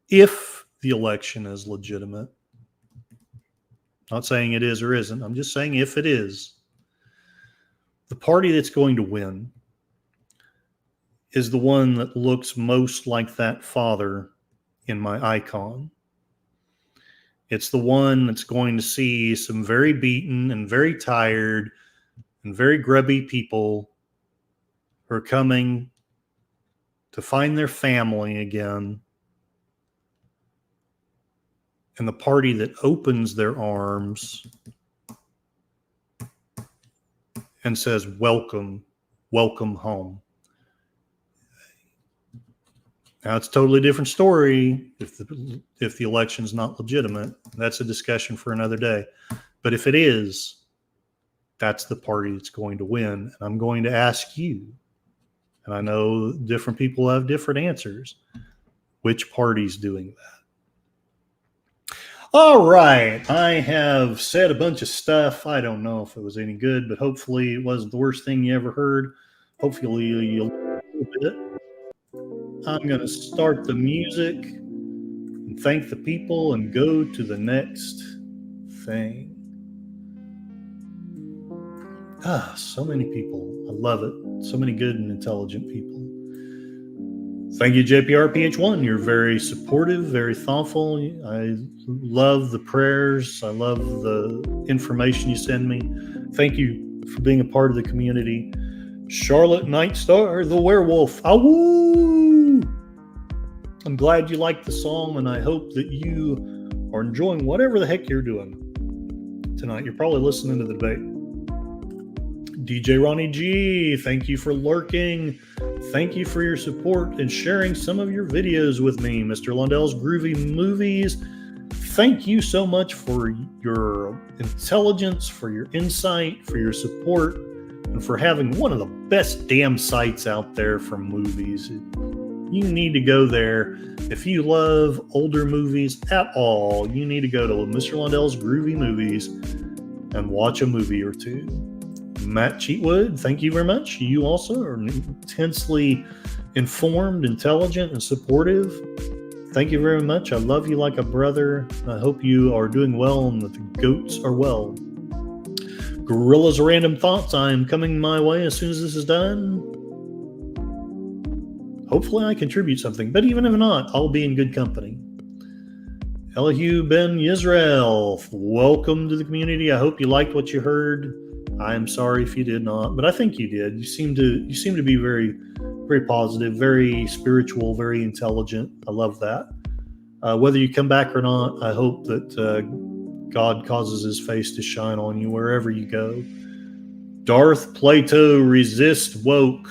if the election is legitimate, not saying it is or isn't, I'm just saying if it is, the party that's going to win is the one that looks most like that father in my icon. It's the one that's going to see some very beaten and very tired and very grubby people who are coming to find their family again. And the party that opens their arms and says, welcome, welcome home. Now, it's a totally different story if the election's not legitimate. That's a discussion for another day. But if it is, that's the party that's going to win. And I'm going to ask you, and I know different people have different answers, which party's doing that? All right. I have said a bunch of stuff. I don't know if it was any good, but hopefully it wasn't the worst thing you ever heard. Hopefully you'll learn a little bit. I'm going to start the music and thank the people and go to the next thing. So many people. I love it. So many good and intelligent people. Thank you, JPRPH1. You're very supportive, very thoughtful. I love the prayers. I love the information you send me. Thank you for being a part of the community. Charlotte Nightstar, the werewolf. Awoo! I'm glad you liked the song, and I hope that you are enjoying whatever the heck you're doing tonight. You're probably listening to the debate. DJ Ronnie G, thank you for lurking. Thank you for your support and sharing some of your videos with me. Mr. Lundell's Groovy Movies, thank you so much for your intelligence, for your insight, for your support, and for having one of the best damn sites out there for movies. You need to go there. If you love older movies at all, you need to go to Mr. Lundell's Groovy Movies and watch a movie or two. Matt Cheatwood, thank you very much. You also are intensely informed, intelligent, and supportive. Thank you very much. I love you like a brother. I hope you are doing well and that the goats are well. Gorilla's Random Thoughts, I am coming my way as soon as this is done. Hopefully I contribute something, but even if not, I'll be in good company. Elihu Ben Yisrael, welcome to the community. I hope you liked what you heard. I am sorry if you did not, but I think you did. You seem to be very, very positive, very spiritual, very intelligent. I love that. Whether you come back or not, I hope that God causes his face to shine on you wherever you go. Darth Plato, resist woke.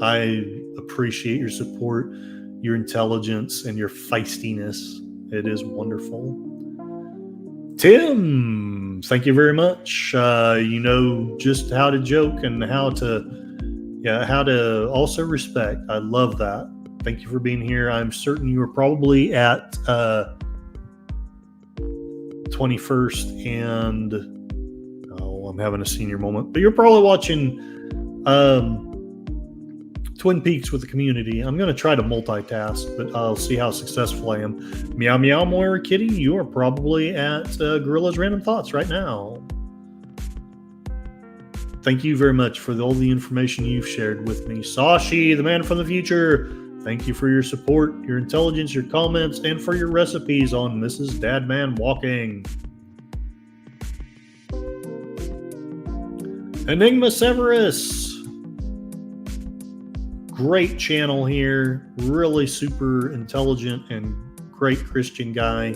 I appreciate your support, your intelligence, and your feistiness. It is wonderful. Tim, thank you very much. You know just how to joke and how to also respect. I love that. Thank you for being here. I'm certain you are probably at 21st and I'm having a senior moment, but you're probably watching Twin Peaks with the community. I'm going to try to multitask, but I'll see how successful I am. Meow Meow Moira Kitty, you are probably at Gorilla's Random Thoughts right now. Thank you very much for all the information you've shared with me. Sashi, the man from the future, thank you for your support, your intelligence, your comments, and for your recipes on Mrs. Dadman Walking. Enigma Severus, great channel here, really super intelligent and great Christian guy.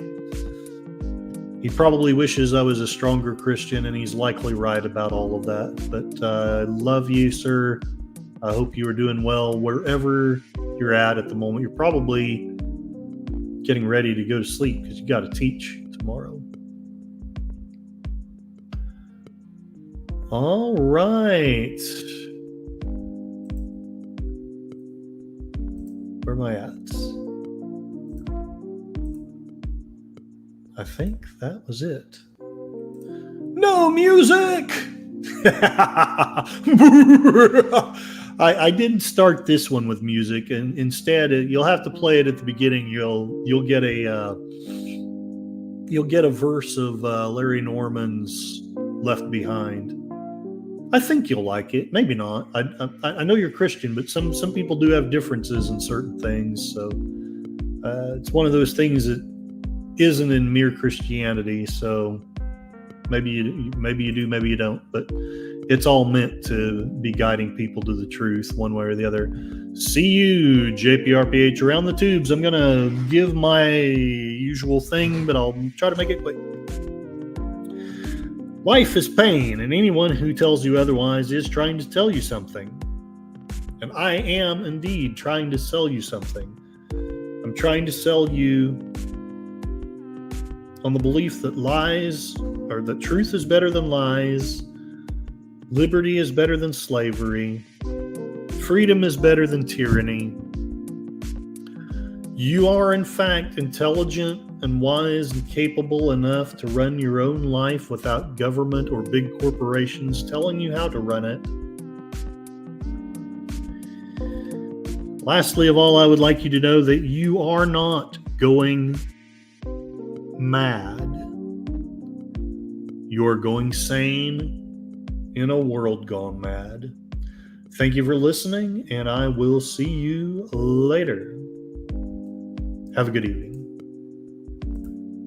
He probably wishes I was a stronger Christian, and he's likely right about all of that. But I love you, sir. I hope you are doing well wherever you're at the moment. You're probably getting ready to go to sleep because you got to teach tomorrow. All right. Where am I at? I think that was it. No music! I didn't start this one with music, and instead you'll have to play it at the beginning. You'll get a verse of Larry Norman's Left Behind. I think you'll like it. Maybe not. I know you're Christian, but some people do have differences in certain things. So it's one of those things that isn't in mere Christianity. So maybe you do, maybe you don't. But it's all meant to be guiding people to the truth one way or the other. See you, JPRPH, around the tubes. I'm going to give my usual thing, but I'll try to make it quick. Life is pain, and anyone who tells you otherwise is trying to tell you something. And I am indeed trying to sell you something. I'm trying to sell you on the belief that lies, or that truth is better than lies, liberty is better than slavery, freedom is better than tyranny. You are, in fact, intelligent and wise and capable enough to run your own life without government or big corporations telling you how to run it. Lastly of all, I would like you to know that you are not going mad. You're going sane in a world gone mad. Thank you for listening, and I will see you later. Have a good evening.